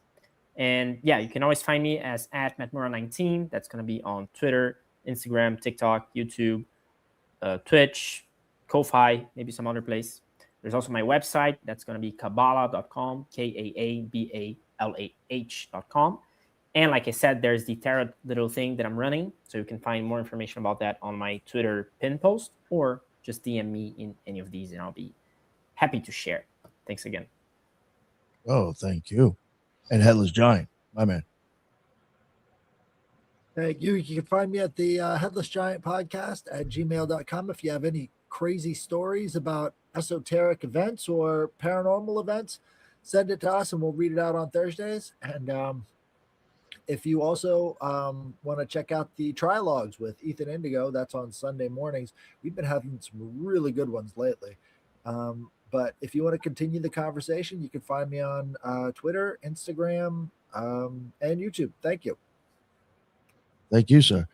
And yeah, you can always find me as @MattMura19. That's going to be on Twitter, Instagram, TikTok, YouTube, Twitch, Ko-Fi, maybe some other place. There's also my website. That's going to be Kabbalah.com, KAABALAH.com. And like I said, there's the tarot little thing that I'm running. So you can find more information about that on my Twitter pin post, or just DM me in any of these and I'll be happy to share. Thanks again. Oh, thank you. And Headless Giant, my man. Thank you. You can find me at the Headless Giant podcast at gmail.com. If you have any crazy stories about esoteric events or paranormal events, send it to us and we'll read it out on Thursdays. And if you also want to check out the Trilogues with Ethan Indigo, that's on Sunday mornings. We've been having some really good ones lately. But if you want to continue the conversation, you can find me on Twitter, Instagram, and YouTube. Thank you. Thank you, sir.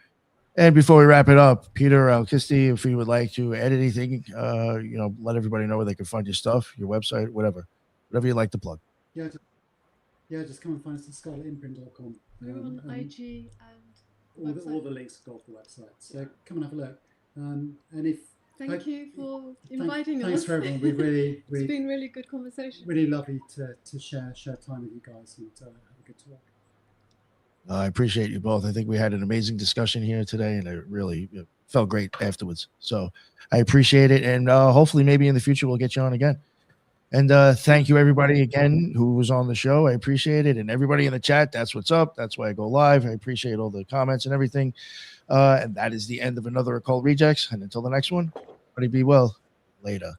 And before we wrap it up, Peter Alkisti, if you would like to add anything, let everybody know where they can find your stuff, your website, whatever you'd like to plug. Yeah, just come and find us at scarlettimprint.com. We're on IG and all the links go off the website. So come and have a look. And if Thank you for inviting us. Thanks for everyone. We really, it's been really good conversation. Really lovely to share time with you guys and have a good talk. I appreciate you both. I think we had an amazing discussion here today, and it really felt great afterwards. So I appreciate it, and hopefully maybe in the future we'll get you on again. And thank you, everybody, again, who was on the show. I appreciate it. And everybody in the chat, that's what's up. That's why I go live. I appreciate all the comments and everything. And that is the end of another Occult Rejects. And until the next one, everybody be well. Later.